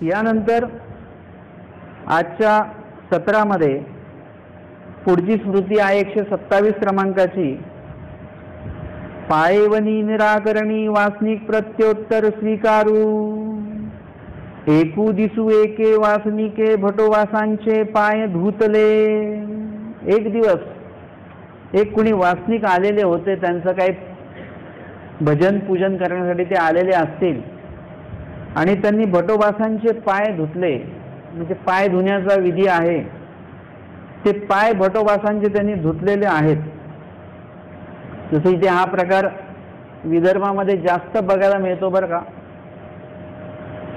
यानंतर आजच्या सत्रामध्ये पुढची स्मृती आहे 127 क्रमांकाची। पायवनी निराकरणी वासनिक प्रत्योत्तर स्वीकारू, एकू दिसू एके वासनिके भटोवासांचे पाय धुतले। एक दिवस एक कुणी वासनिक आलेले होते, त्यांचं काही भजन पूजन करण्यासाठी ते आलेले असतील आणि त्यांनी भटोबासांचे पाय धुतले। म्हणजे पाय धुण्याचा विधी आहे, ते पाय भटोबासांचे त्यांनी धुतलेले आहेत। जसं इथे हा प्रकार विदर्भामध्ये जास्त बघायला मिळतो बरं का,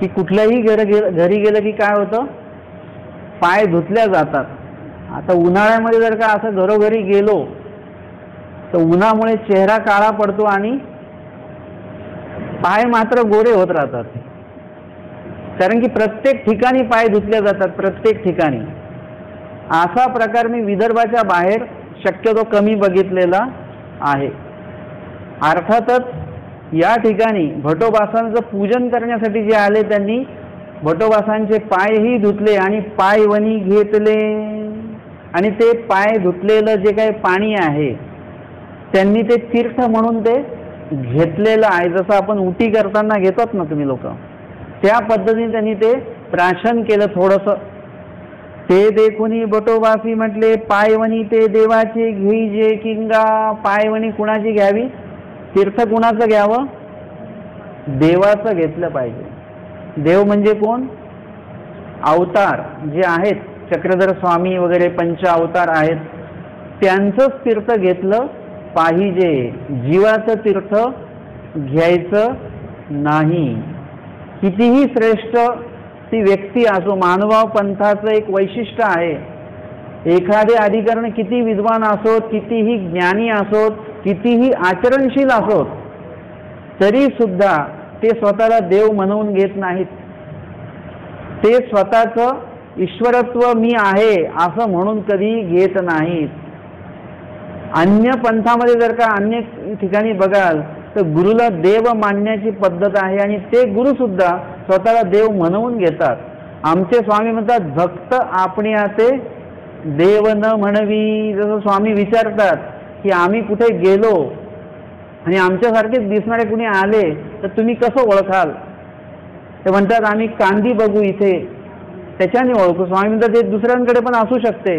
की कुठल्याही घरी गेलं की काय होतं, पाय धुतल्या जातात। आता उन्हाळ्यामध्ये जर का असं घरोघरी गेलो तर उन्हामुळे चेहरा काळा पडतो आणि पाय मात्र गोरे होत राहतात, कारण की प्रत्येक ठिकाणी पाय धुतले जातात, प्रत्येक ठिकाणी। असा प्रकार मी विदर्भाच्या बाहेर शक्यतो कमी बघितलेला आहे। अर्थातच या ठिकाणी भटोबासांचं पूजन करण्यासाठी जे आले त्यांनी भटोबासांचे पायही धुतले आणि पायवनी घेतले। आणि ते पाय धुतलेलं जे काही पाणी आहे त्यांनी ते तीर्थ म्हणून ते घेतलेलं आहे। जसं आपण उटी करताना घेतात ना तुम्ही लोक, त्या पद्धतीने त्यांनी ते प्राशन केलं थोडंसं। ते देखुनी भटोबासी म्हटले पायवनी ते देवाचे घेई जे किंगा। पायवनी कुणाची घ्यावी, तीर्थ कुणाचं घ्यावं, देवाचं घेतलं पाहिजे। देव म्हणजे कोण, अवतार जे आहेत, चक्रधर स्वामी वगैरे पंच अवतार आहेत, त्यांचंच तीर्थ घेतलं पाहिजे, जीवाचं तीर्थ घ्यायचं नाही। कितीही श्रेष्ठ ती व्यक्ती असो, मानवभाव पंथाचं एक वैशिष्ट्य आहे, एखादे अधिकरण किती विद्वान असोत, कितीही ज्ञानी असोत, कितीही आचरणशील असोत, तरी सुद्धा ते स्वतःला देव म्हणवून घेत नाहीत। ते स्वतःचं ईश्वरत्व मी आहे असं म्हणून कधी घेत नाहीत। अन्य पंथामध्ये जर का अन्य ठिकाणी बघाल तर गुरुला देव मानण्याची पद्धत आहे आणि ते गुरु सुद्धा स्वतःला देव म्हणवून घेतात। आमचे स्वामी म्हणतात भक्त आपण्याचे देव न म्हणवी। जसं स्वामी विचारतात की आम्ही कुठे गेलो आणि आमच्यासारखेच दिसणारे कुणी आले तर तुम्ही कसं ओळखाल, ते म्हणतात आम्ही कांदी बघू इथे त्याच्याने ओळखू। स्वामी म्हणतात ते दुसऱ्यांकडे पण असू शकते।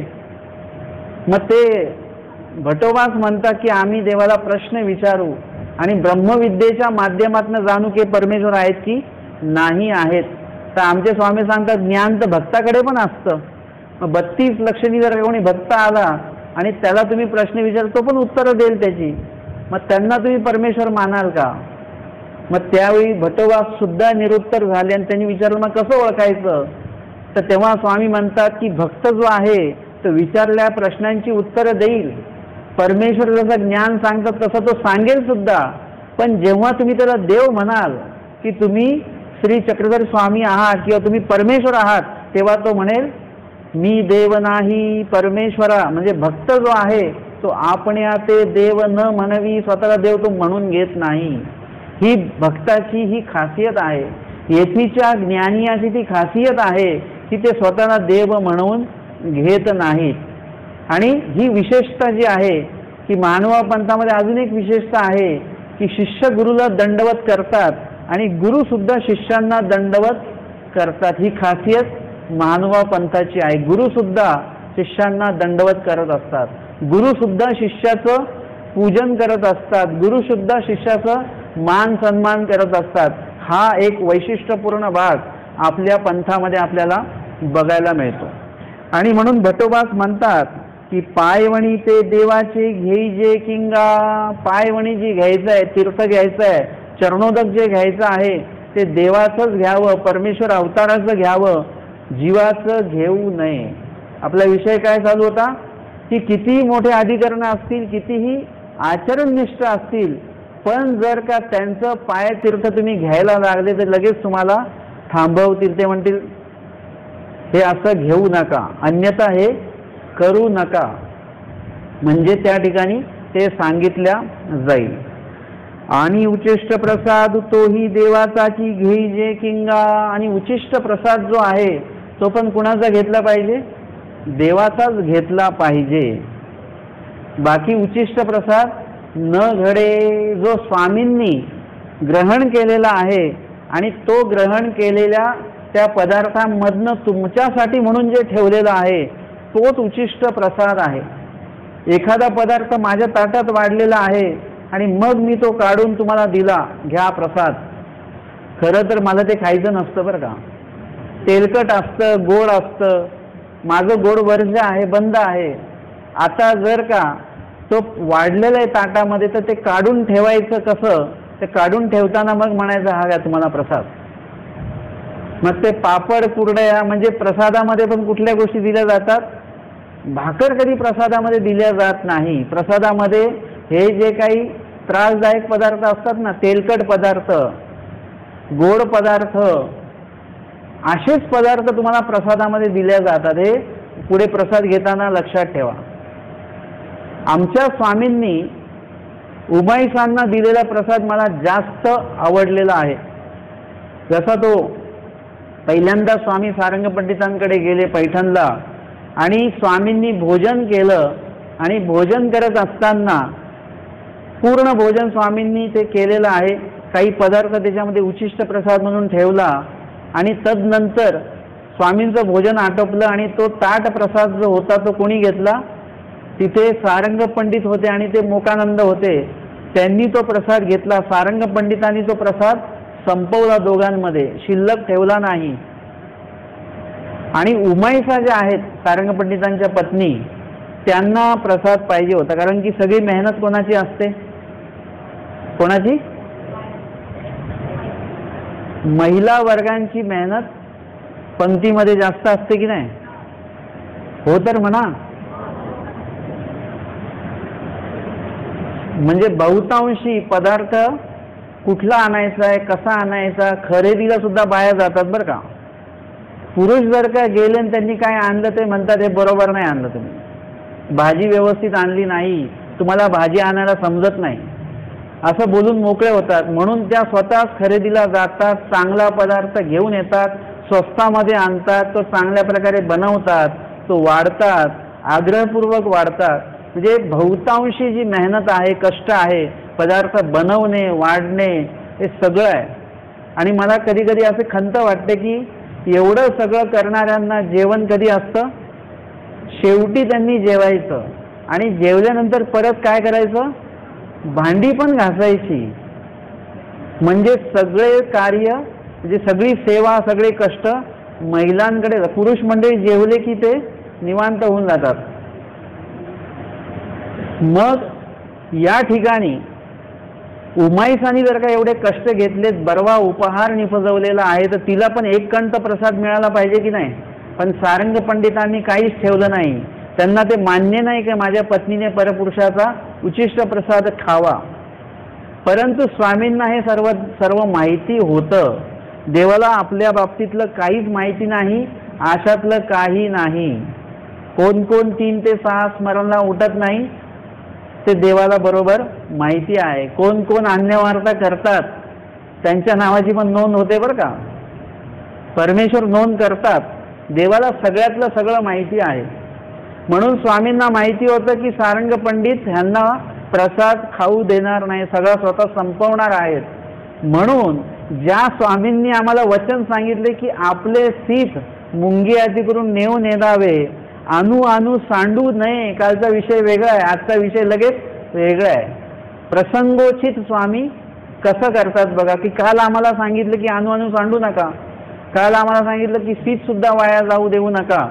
मग ते भटोबास म्हणतात की आम्ही देवाला प्रश्न विचारू आणि ब्रह्मविद्येच्या माध्यमातून जाणू की परमेश्वर आहेत की नाही आहेत। तर आमचे स्वामी सांगतात ज्ञान तर भक्ताकडे पण असतं। मग 32 लक्षणी जर कोणी भक्त आला आणि त्याला तुम्ही प्रश्न विचारतो पण उत्तरं देईल त्याची, मग त्यांना तुम्ही परमेश्वर मानाल का? मग त्यावेळी भटोबा सुद्धा निरुत्तर झाले आणि त्यांनी विचारलं मग कसं ओळखायचं? तर तेव्हा स्वामी म्हणतात की भक्त जो आहे तो विचारल्या प्रश्नांची उत्तरं देईल। परमेश्वर जसं ज्ञान सांगतात तसं तो सांगेल सुद्धा, पण जेव्हा तुम्ही त्याला देव म्हणाल की तुम्ही श्री चक्रधर स्वामी आहात किंवा तुम्ही परमेश्वर आहात, तेव्हा तो म्हणेल मी देव नाही परमेश्वरा। म्हणजे भक्त जो आहे तो आपण्या ते देव न म्हणवी, स्वतःला देव तो म्हणून घेत नाही। ही भक्ताची ही खासियत आहे, येथीच्या ज्ञानियाची ती खासियत आहे की ते स्वतःला देव म्हणून घेत नाहीत। आणि ही विशेषता जी आहे की मानवा पंथामध्ये अजून एक विशेषता आहे की शिष्य गुरुला दंडवत करतात आणि गुरु सुद्धा शिष्यांना दंडवत करतात। ही खासियत मानवा पंथाची आहे। गुरु सुद्धा शिष्यांना दंडवत करत असतात, गुरु सुद्धा शिष्याचं पूजन करत असतात, गुरु सुद्धा शिष्याचं मान सन्मान करत असतात। हा एक वैशिष्ट्यपूर्ण भाग आपल्या पंथामध्ये आपल्याला बघायला मिळतो। आणि म्हणून भटोबास म्हणतात की पायवणी ते देवाचे घेई जे किंगा। पायवणी जी घ्यायचं आहे, तीर्थ घ्यायचं आहे, चरणोदक जे घ्यायचं आहे ते देवाचंच घ्यावं, परमेश्वर अवताराचं घ्यावं, जीवाचं घेऊ नये। आपला विषय काय चालू होता की कितीही मोठे अधिकरण असतील, कितीही आचरणनिष्ठ असतील, पण जर का त्यांचं पाय तीर्थ तुम्ही घ्यायला लागले तर लगेच तुम्हाला थांबवतील। ते म्हणतील हे असं घेऊ नका, अन्यथा हे करू नका, म्हणजे त्या ठिकाणी ते सांगितल्या जाईल। आणि उचिष्ट प्रसाद तोही देवाचाची घेईजे किंगा. आणि उचिष्ट प्रसाद जो आहे तो पण कुणाचा घेतला पाहिजे? देवाचाच घेतला पाहिजे. बाकी उचिष्ट प्रसाद न घडे. जो स्वामींनी ग्रहण केलेला आहे आणि तो ग्रहण केलेल्या त्या पदार्थांमधनं तुमच्यासाठी म्हणून जे ठेवलेलं आहे तोच उचिष्ट प्रसाद आहे. एखादा पदार्थ माझ्या ताटात वाढलेला आहे आणि मग मी तो काढून तुम्हाला दिला, घ्या प्रसाद, खरं तर मला ते खायचं नसतं बरं का. तेलकट असतं, गोड असतं. माझं गोड वर्ज आहे, बंद आहे. आता जर का तो वाढलेला आहे ताटामध्ये तर ते काढून ठेवायचं कसं? ते काढून ठेवताना मग म्हणायचं हा घ्या तुम्हाला प्रसाद. मग ते पापड कुरडया म्हणजे प्रसादामध्ये पण कुठल्या गोष्टी दिल्या जातात? भाकर कधी प्रसादामध्ये दिल्या जात नाही. प्रसादामध्ये हे जे काही त्रासदायक पदार्थ असतात ना, तेलकट पदार्थ, गोड पदार्थ, असेच पदार्थ तुम्हाला प्रसादामध्ये दिल्या जातात. हे पुढे प्रसाद घेताना लक्षात ठेवा. आमच्या स्वामींनी उमाईसांना दिलेला प्रसाद मला जास्त आवडलेला आहे. जसा तो पहिल्यांदा स्वामी सारंग पंडितांकडे गेले पैठणला आणि स्वामींनी भोजन केलं आणि भोजन करत असताना पूर्ण भोजन स्वामींनी ते केलेलं आहे. काही पदार्थ त्याच्यामध्ये उचिष्ट प्रसाद म्हणून ठेवला आणि तदनंतर स्वामींचं भोजन आटोपलं आणि तो ताट प्रसाद जो होता तो कोणी घेतला? तिथे सारंग पंडित होते आणि ते मोकानंद होते. त्यांनी तो प्रसाद घेतला. सारंग पंडितांनी तो प्रसाद संपवला दोघांमध्ये, शिल्लक ठेवला नाही. आणि उमाईसा ज्या आहेत सारंग पंडितांच्या पत्नी, त्यांना प्रसाद पाहिजे होता. कारण की सगळी मेहनत कोणाची असते? कोणाची? महिला वर्गांची मेहनत पंक्तीमध्ये जास्त असते की नाही? हो तर म्हणा. म्हणजे बहुतांशी पदार्थ कुठला आणायचा आहे, कसा आणायचा, खरेदीला सुद्धा बाया जातात बरं का. पुरुष जर का गेले आणि त्यांनी काय आणलं ते म्हणतात हे बरोबर नाही आणलं, तुम्ही भाजी व्यवस्थित आणली नाही, तुम्हाला भाजी आणायला समजत नाही, असं बोलून मोकळे होतात. म्हणून त्या स्वतःच खरेदीला जातात, चांगला पदार्थ घेऊन येतात, स्वस्तामध्ये आणतात, तो चांगल्या प्रकारे बनवतात, तो वाढतात, आग्रहपूर्वक वाढतात. म्हणजे बहुतांशी जी मेहनत आहे, कष्ट आहे, पदार्थ बनवणे, वाढणे, हे सगळं आहे. आणि मला कधी कधी असे खंत वाटते की एवढं सगळं करणाऱ्यांना जेवण कधी असतं? शेवटी त्यांनी जेवायचं आणि जेवल्यानंतर परत काय करायचं? भांडी पण घासायची. म्हणजे सगळे कार्य, म्हणजे सगळी सेवा, सगळे कष्ट महिलांकडे. पुरुष मंडळी जेवले की ते निवांत होऊन जातात. मग या ठिकाणी उमाईसानी जर का एवढे कष्ट घेतलेत, बरवा उपहार निपजवलेला आहे, तर तिला पण एक कंठ प्रसाद मिळाला पाहिजे की नाही? पण सारंग पंडितांनी काहीच ठेवलं नाही. त्यांना ते मान्य नाही की माझ्या पत्नीने परपुरुषाचा उचिष्ट प्रसाद खावा. परंतु स्वामींना हे सर्व माहिती होतं. देवाला आपल्या बाबतीतलं काहीच माहिती नाही, आशातलं काही नाही. कोण कोण 3 ते 6 स्मरणला उठत नाही ते देवाला बरोबर माहिती आहे. कोण कोण अन्यवार्ता करतात त्यांच्या नावाची पण नोंद होते बरं का. परमेश्वर नोंद करतात. देवाला सगळ्यातलं सगळं माहिती आहे. म्हणून स्वामींना माहिती होतं की सारंग पंडित ह्यांना प्रसाद खाऊ देणार नाही, सगळा स्वतः संपवणार आहेत. म्हणून ज्या स्वामींनी आम्हाला वचन सांगितले की आपले सीत मुंगी आधी करून नेऊ नेदावे, आणू आणू सांडू नये. कालचा विषय वेगळा आहे, आजचा विषय लगेच वेगळा आहे. प्रसंगोचित स्वामी कसं करतात बघा. की काल आम्हाला सांगितलं की आणू आणू सांडू नका, काल आम्हाला सांगितलं की सीत सुद्धा वाया जाऊ देऊ नका.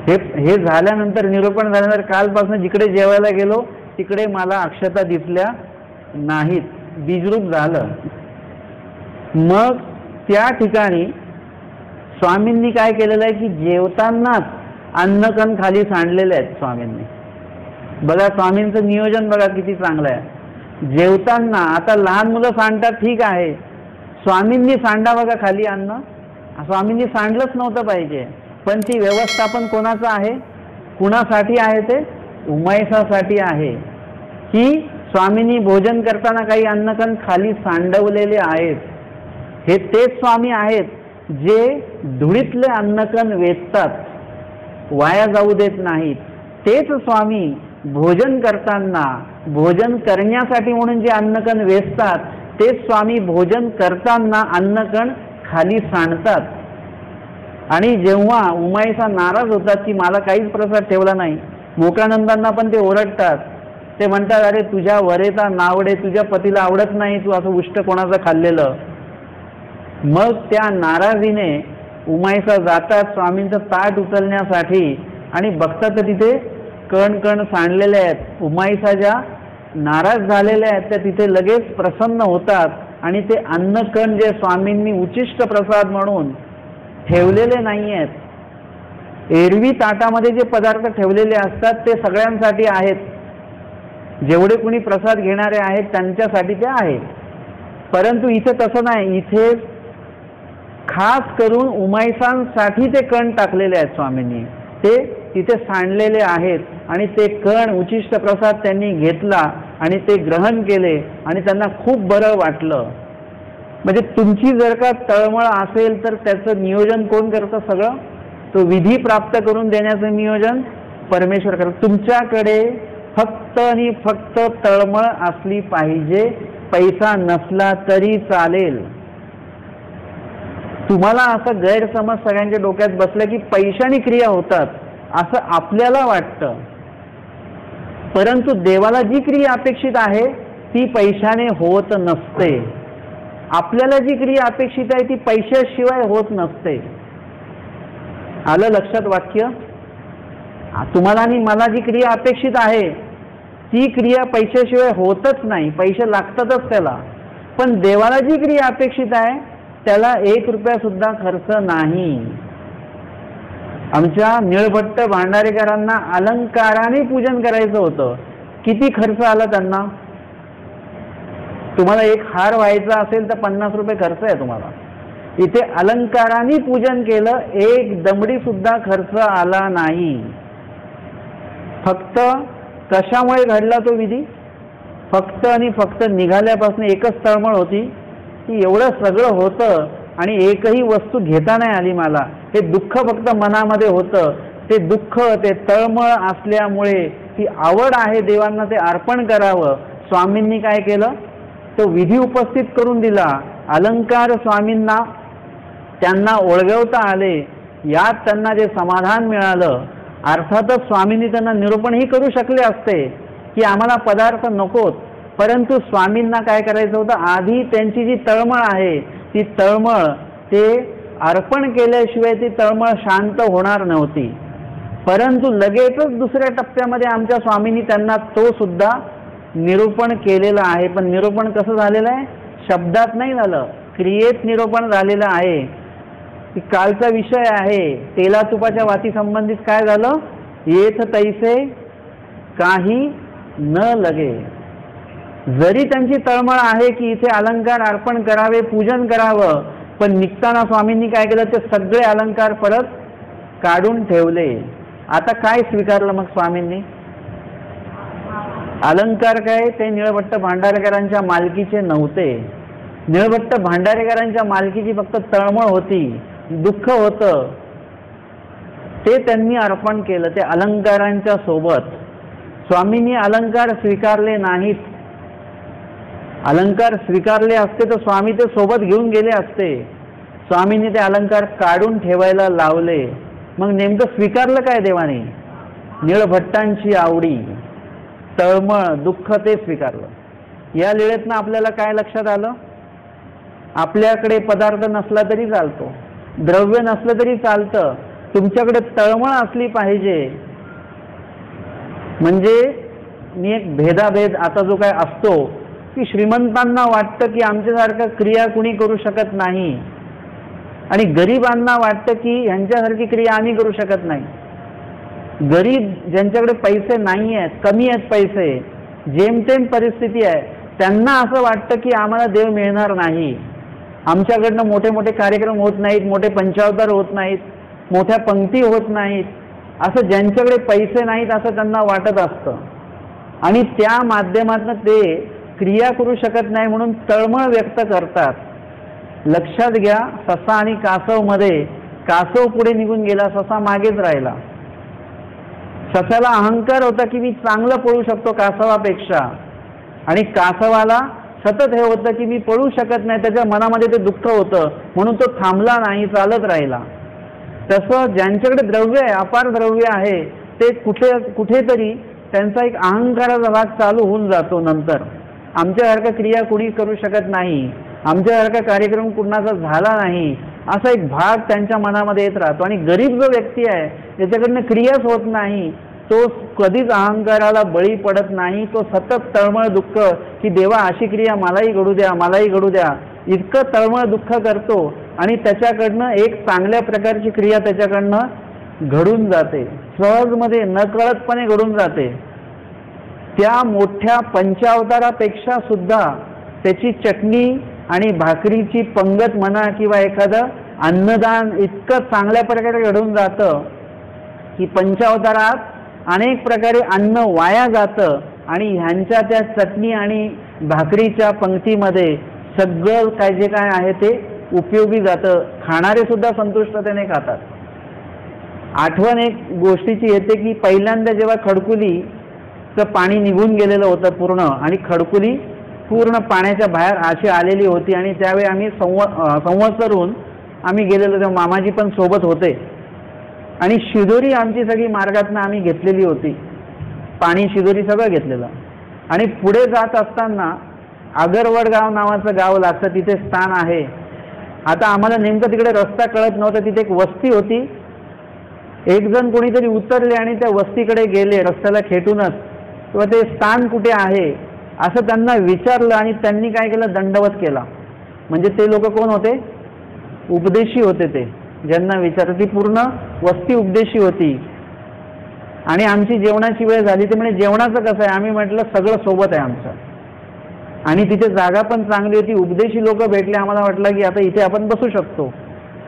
हे झाल्यानंतर, निरूपण झाल्यानंतर कालपासून जिकडे जेवायला गेलो तिकडे मला अक्षता दिसल्या नाहीत, बीजरूप झालं. मग त्या ठिकाणी स्वामींनी काय केलेलं आहे की जेवतानाच अन्नकण खाली सांडलेले आहेत स्वामींनी. बघा स्वामींचं नियोजन बघा किती चांगलं आहे. जेवताना आता लहान मुलं सांडतात ठीक आहे, स्वामींनी सांडा बघा खाली अन्न. स्वामींनी सांडलंच नव्हतं पाहिजे, पण ती व्यवस्थापन कोणाचं आहे? कुणासाठी आहे ते? उमाईसासाठी आहे. की स्वामींनी भोजन करताना काही अन्नकण खाली सांडवलेले आहेत. हे तेच स्वामी आहेत जे धुळीतले अन्नकण वेचतात, वाया जाऊ देत नाहीत. तेच स्वामी भोजन करताना, भोजन करण्यासाठी म्हणून जे अन्नकण वेचतात, तेच स्वामी भोजन करताना अन्नकण खाली सांडतात. आणि जेव्हा उमाईसा नाराज होतात की मला काहीच प्रसाद ठेवला नाही, मोकानंदांना पण ते ओरडतात. ते म्हणतात, अरे तुझ्या वरेता नावडे, तुझ्या पतीला आवडत नाही तू असं उष्ट कोणाचं खाल्लेलं. मग त्या नाराजीने उमाईसा जातात स्वामींचं ताट उचलण्यासाठी आणि बघतात तर तिथे कण कण सांडलेले आहेत. उमाईसा ज्या नाराज झालेल्या आहेत त्या तिथे लगेच प्रसन्न होतात आणि ते अन्नकण जे स्वामींनी उचिष्ट प्रसाद म्हणून ठेवलेले नाही आहेत, एरवी ताटामध्ये जे पदार्थ ठेवलेले असतात ते सगळ्यांसाठी आहेत, जेवढे कोणी प्रसाद घेणारे आहेत त्यांच्यासाठी ते आहेत. परंतु इथे तसं नाही, इथे खास करून उमाईसांसाठी ते कण टाकलेले आहेत स्वामींनी. ते तिथे सांडलेले आहेत आणि ते कण उचिष्ट प्रसाद त्यांनी घेतला आणि ते ग्रहण केले आणि त्यांना खूप बरं वाटलं. म्हणजे तुमची जर का तळमळ असेल तर त्याचं नियोजन कोण करतं? सगळं तो विधी प्राप्त करून देण्याचं नियोजन परमेश्वर करतो. तुमच्याकडे फक्त आणि फक्त तळमळ असली पाहिजे, पैसा नसला तरी चालेल. तुम्हाला असं गैरसमज सगळ्यांच्या डोक्यात बसलं की पैशाने क्रिया होतात असं आपल्याला वाटतं, परंतु देवाला जी क्रिया अपेक्षित आहे ती पैशाने होत नसते. आपल्याला जी क्रिया अपेक्षित आहे ती पैशाशिवाय होत नसते. आलं लक्षात वाक्य? तुम्हाला आणि मला जी क्रिया अपेक्षित आहे ती क्रिया पैशाशिवाय होतच नाही, पैसे लागतातच त्याला. पण देवाला जी क्रिया अपेक्षित आहे त्याला 1 रुपया सुद्धा खर्च नाही. आमच्या निळभट्ट भांडारेकरांना अलंकाराने पूजन करायचं होतं, किती खर्च आला त्यांना? तुम्हाला एक हार व्हायचा असेल तर 50 रुपये खर्च आहे तुम्हाला. इथे अलंकाराने पूजन केलं, 1 दमडी सुद्धा खर्च आला नाही. फक्त कशामुळे घडला तो विधी? फक्त आणि फक्त निघाल्यापासून एकच तळमळ होती की एवढं सगळं होतं आणि एकही वस्तू घेता नाही आली मला. हे दुःख फक्त मनामध्ये होतं. ते दुःख, ते तळमळ असल्यामुळे ती आवड आहे देवांना ते अर्पण करावं. स्वामींनी काय केलं? तो विधी उपस्थित करून दिला. अलंकार स्वामींना त्यांना ओळगवता आले, यात त्यांना जे समाधान मिळालं. अर्थातच स्वामींनी त्यांना निरूपणही करू शकले असते की आम्हाला पदार्थ नकोत, परंतु स्वामींना काय करायचं होतं? आधी त्यांची जी तळमळ आहे ती तळमळ ते अर्पण केल्याशिवाय ती तळमळ शांत होणार नव्हती. परंतु लगेचच दुसऱ्या टप्प्यामध्ये आमच्या स्वामींनी त्यांना तो सुद्धा निरूपण केलेलं आहे. पण निरूपण कसं झालेलं आहे? शब्दात नाही झालं, क्रियेत निरूपण झालेलं आहे. कालचा विषय आहे तेला तुपाच्या वाती संबंधित काय झालं? येथ तैसे काही न लगे. जरी त्यांची तळमळ आहे की इथे अलंकार अर्पण करावे, पूजन करावं, पण निघताना स्वामींनी काय केलं? ते सगळे अलंकार परत काढून ठेवले. आता काय स्वीकारलं मग स्वामींनी? अलंकार काय? ते निळभट्ट भांडारेकरांच्या मालकीचे नव्हते. निळभट्ट भांडारेकरांच्या मालकीची फक्त तळमळ होती, दुःख होतं, ते त्यांनी अर्पण केलं ते अलंकारांच्या सोबत. स्वामींनी अलंकार स्वीकारले नाहीत. अलंकार स्वीकारले असते तर स्वामी ते सोबत घेऊन गेले असते. स्वामींनी ते अलंकार काढून ठेवायला लावले. मग नेमकं स्वीकारलं काय देवाने? निळभट्टांची आवडी, तळमळ, दुःख ते स्वीकारलं. या लीळेतनं आपल्याला काय लक्षात आलं? आपल्याकडे पदार्थ नसला तरी चालतो, द्रव्य नसलं तरी चालतं, तुमच्याकडे तळमळ असली पाहिजे. म्हणजे मी एक भेदाभेद आता जो काय असतो की श्रीमंतांना वाटतं की आमच्यासारखं क्रिया कुणी करू शकत नाही आणि गरिबांना वाटतं की ह्यांच्यासारखी क्रिया आम्ही करू शकत नाही. गरीब ज्यांच्याकडे पैसे नाही आहेत, कमी आहेत पैसे, जेमतेम परिस्थिती आहे, त्यांना असं वाटतं की आम्हाला देव मिळणार नाही, आमच्याकडनं मोठे मोठे कार्यक्रम होत नाहीत, मोठे पंचावतार होत नाहीत, मोठ्या पंक्ती होत नाहीत, असं ज्यांच्याकडे पैसे नाहीत असं त्यांना वाटत असतं. आणि त्या माध्यमातून ते क्रिया करू शकत नाही म्हणून तळमळ व्यक्त करतात. लक्षात घ्या, ससा आणि कासव मध्ये कासव पुढे निघून गेला, ससा मागेच राहिला. ससाला अहंकार होता की मी चांगलं पळू शकतो कासवापेक्षा, आणि कासवाला सतत हे होतं की मी पळू शकत नाही, त्याच्या मनामध्ये ते दुःख होतं म्हणून तो थांबला नाही, चालत राहिला. तसं ज्यांच्याकडे द्रव्य आहे, अपार द्रव्य आहे, ते कुठेतरी त्यांचा एक अहंकाराचा भाग चालू होऊन जातो. नंतर आमच्यासारखा क्रिया कुणी करू शकत नाही, आमच्यासारखा कार्यक्रम कुणाचा झाला नाही, असा एक भाग त्यांच्या मनामध्ये येत राहतो. आणि गरीब जो व्यक्ती आहे त्याच्याकडनं क्रियाच होत नाही, तो कधीच अहंकाराला बळी पडत नाही. तो सतत तळमळ दुःख की देवा अशी क्रिया मलाही घडू द्या, मलाही घडू द्या, इतकं तळमळ दुःख करतो आणि त्याच्याकडनं एक चांगल्या प्रकारची क्रिया त्याच्याकडनं घडून जाते, सहजमध्ये नकळतपणे घडून जाते. त्या मोठ्या पंचावतारापेक्षा सुद्धा त्याची चटणी आणि भाकरीची पंगत म्हणा किंवा एखादं अन्नदान इतकं चांगल्या प्रकारे घडून जातं की पंचावतारात अनेक प्रकारे अन्न वाया जातं आणि ह्यांच्या त्या चटणी आणि भाकरीच्या पंक्तीमध्ये सगळं काय जे काय आहे ते उपयोगी जातं. खाणारे सुद्धा संतुष्टतेने खातात. आठवण एक गोष्टीची येते की पहिल्यांदा जेव्हा खडकुलीचं पाणी निघून गेलेलं होतं पूर्ण, आणि खडकुली पूर्ण पाण्याच्या बाहेर अशी आलेली होती, आणि त्यावेळी आम्ही संवत्सरून आम्ही गेलेलो, तेव्हा मामाजी पण सोबत होते, आणि शिदोरी आमची सगळी मार्गातनं आम्ही घेतलेली होती, पाणी शिदोरी सगळं घेतलेलं. आणि पुढे जात असताना आगरवड गाव नावाचं गाव लागतं, तिथे स्थान आहे. आता आम्हाला नेमकं तिकडे रस्ता कळत नव्हता, तिथे एक वस्ती होती. एक जण कोणीतरी उतरले आणि त्या वस्तीकडे गेले रस्त्याला खेटूनच, किंवा ते स्थान कुठे आहे असं त्यांना विचारलं, आणि त्यांनी काय केलं, दंडवत केला. म्हणजे ते लोक कोण होते, उपदेशी होते. ते ज्यांना विचारलं, ती पूर्ण वस्ती उपदेशी होती. आणि आमची जेवणाची वेळ झाली, ते म्हणजे जेवणाचं कसं आहे, आम्ही म्हटलं सगळं सोबत आहे आमचं, आणि तिथे जागा पण चांगली होती. उपदेशी लोक भेटले, आम्हाला वाटलं की आता इथे आपण बसू शकतो.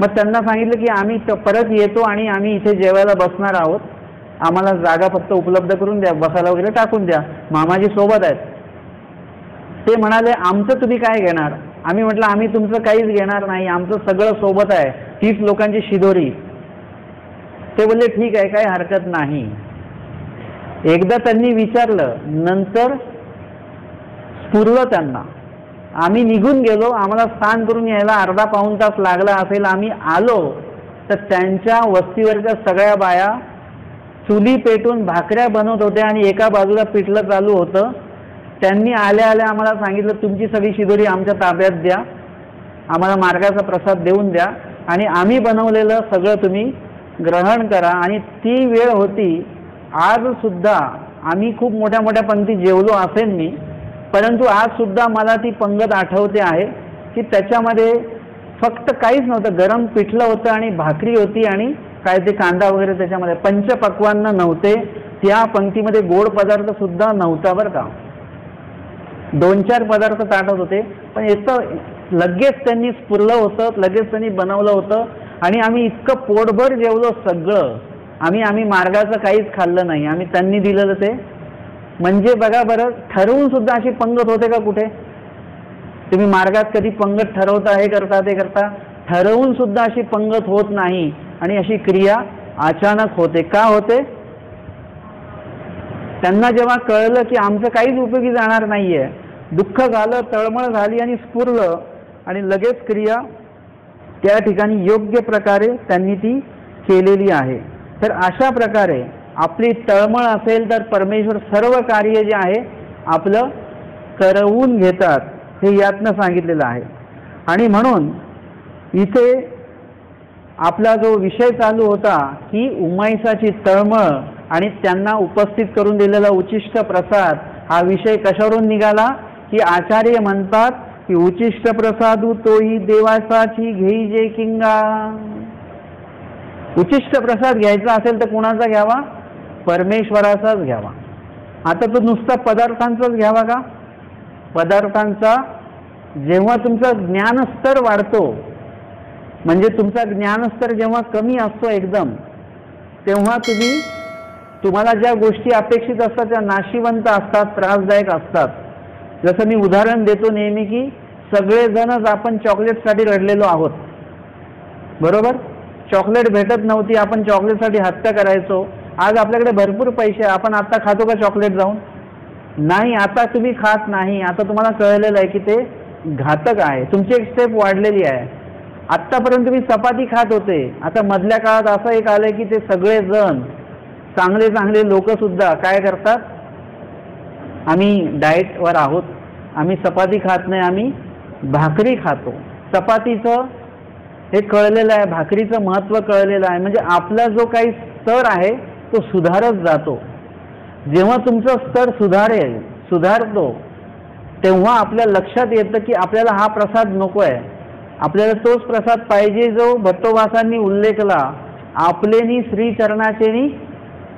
मग त्यांना सांगितलं की आम्ही परत येतो आणि आम्ही इथे जेवायला बसणार आहोत, आम्हाला जागा फक्त उपलब्ध करून द्या, बसायला वगैरे टाकून द्या. मामाजी सोबत आहेत. ते म्हणाले आमचं तुम्ही काय घेणार. आम्ही म्हटलं आम्ही तुमचं काहीच घेणार नाही, आमचं सगळं सोबत आहे, 30 लोकांची शिदोरी. ते बोलले ठीक आहे, काही हरकत नाही. एकदा त्यांनी विचारलं, नंतर स्फुरलं त्यांना. आम्ही निघून गेलो, आम्हाला स्नान करून यायला अर्धा पाऊण तास लागला असेल. आम्ही आलो तर त्यांच्या वस्तीवरच्या सगळ्या बाया चुली पेटून भाकऱ्या बनवत होत्या आणि एका बाजूला पिठलं चालू होतं. त्यांनी आल्या आल्या आम्हाला सांगितलं तुमची सगळी शिदोरी आमच्या ताब्यात द्या, आम्हाला मार्गाचा प्रसाद देऊन द्या आणि आम्ही बनवलेलं सगळं तुम्ही ग्रहण करा. आणि ती वेळ होती. आज सुद्धा आम्ही खूप मोठ्या मोठ्या पंक्ती जेवलो असेल मी, परंतु आज सुद्धा मला ती पंगत आठवते आहे की त्याच्यामध्ये फक्त काहीच नव्हतं, गरम पिठलं होतं आणि भाकरी होती आणि काय ते कांदा वगैरे त्याच्यामध्ये, पंचपक्वान्न नव्हते. त्या पंक्तीमध्ये गोड पदार्थ सुद्धा नव्हता बरं का. 2-4 पदार्थ ताटत होते, पण याचं लगेच त्यांनी स्फुरलं होतं, लगेच त्यांनी बनवलं होतं आणि आम्ही इतकं पोटभर जेवलो सगळं. आम्ही मार्गाचं काहीच खाल्लं नाही, आम्ही त्यांनी दिलेलं ते. म्हणजे बघा बरं, ठरवून सुद्धा अशी पंगत होते का कुठे. तुम्ही मार्गात कधी पंगत ठरवता, हे करता ते करता, ठरवून सुद्धा अशी पंगत होत नाही. आणि अशी क्रिया अचानक होते. का होते. त्यांना जेव्हा कळलं की आमचं काहीच उपयोगी जाणार नाहीये, दुःख झालं, तळमळ झाली आणि स्फुरलं आणि लगेच क्रिया त्या ठिकाणी योग्य प्रकारे त्यांनी ती केलेली आहे. तर अशा प्रकारे आपली तळमळ असेल तर परमेश्वर सर्व कार्य जे आहे आपलं करवून घेतात, हे यातनं सांगितलेलं आहे. आणि म्हणून इथे आपला जो विषय चालू होता की उमाईसाची तळमळ आणि त्यांना उपस्थित करून दिलेला उचिष्ट प्रसाद, हा विषय कशावरून निघाला की आचार्य म्हणतात की उचिष्ट प्रसादू तोही देवासाची घेई जे किंगा. उचिष्ट प्रसाद घ्यायचा असेल तर कुणाचा घ्यावा, परमेश्वराचाच घ्यावा. आता तो नुसता पदार्थांचाच घ्यावा का. पदार्थांचा जेव्हा तुमचा ज्ञानस्तर वाढतो, म्हणजे तुमचा ज्ञानस्तर जेव्हा कमी असतो एकदम, तेव्हा तुम्ही तुम्हाला ज्या गोष्टी अपेक्षित असतात त्या नाशिवंत असतात, त्रासदायक असतात. जसं मी उदाहरण देतो नेहमी की सगळेजणच आपण चॉकलेटसाठी रडलेलो आहोत, बरोबर. चॉकलेट भेटत नव्हती, आपण चॉकलेटसाठी हत्या करायचो. आज आपल्याकडे भरपूर पैसे, आपण आता खातो का चॉकलेट जाऊन? नाही, आता तुम्ही खात नाही. आता तुम्हाला कळलेलं आहे की ते घातक आहे, तुमची एक स्टेप वाढलेली आहे. आत्तापर्यंत तुम्ही चपाती खात होते, आता मधल्या काळात असं एक आलंय की ते सगळेजण चांगले चांगले लोक सुद्धा काय करतात, आम्ही डाएटवर आहोत, आम्ही चपाती खात नाही, आम्ही भाकरी खातो. चपातीचं हे कळलेलं आहे, भाकरीचं महत्त्व कळलेलं आहे. म्हणजे आपला जो काही स्तर आहे तो सुधारत जातो. जेव्हा तुमचं स्तर सुधारतो तेव्हा आपल्या लक्षात येतं की आपल्याला हा प्रसाद नको आहे, आपल्याला तोच प्रसाद पाहिजे जो भट्टोबासांनी उल्लेखला, आपलेनी श्रीचरणाचेनी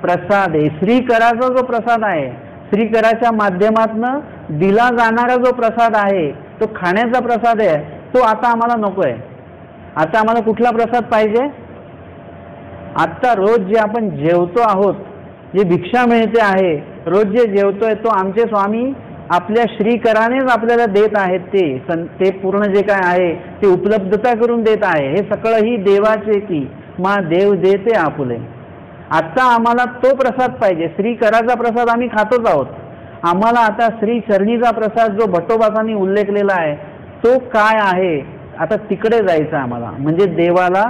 प्रसाद आहे. श्रीकराचा जो प्रसाद आहे, श्रीकराच्या माध्यमातून दिला जाणारा जो प्रसाद आहे तो खाण्याचा प्रसाद आहे, तो आता आम्हाला नको आहे. आता आम्हाला कुठला प्रसाद पाहिजे? आत्ता रोज जे आपण जेवतो आहोत, जे भिक्षा मिळते आहे, रोज जे जेवतोय तो आमचे स्वामी आपल्या श्रीकरानेच आपल्याला देत आहेत. ते पूर्ण जे काय आहे ते उपलब्धता करून देत आहे. हे सगळं ही देवाचे की मा देव देते आपुले. आता आम्हाला तो प्रसाद पाहिजे. श्रीकराचा प्रसाद आम्ही खातोच आहोत. आम्हाला आता श्रीचरणीचा प्रसाद जो भट्टोबासांनी उल्लेखलेला आहे तो काय आहे, आता तिकडे जायचं आम्हाला. म्हणजे देवाला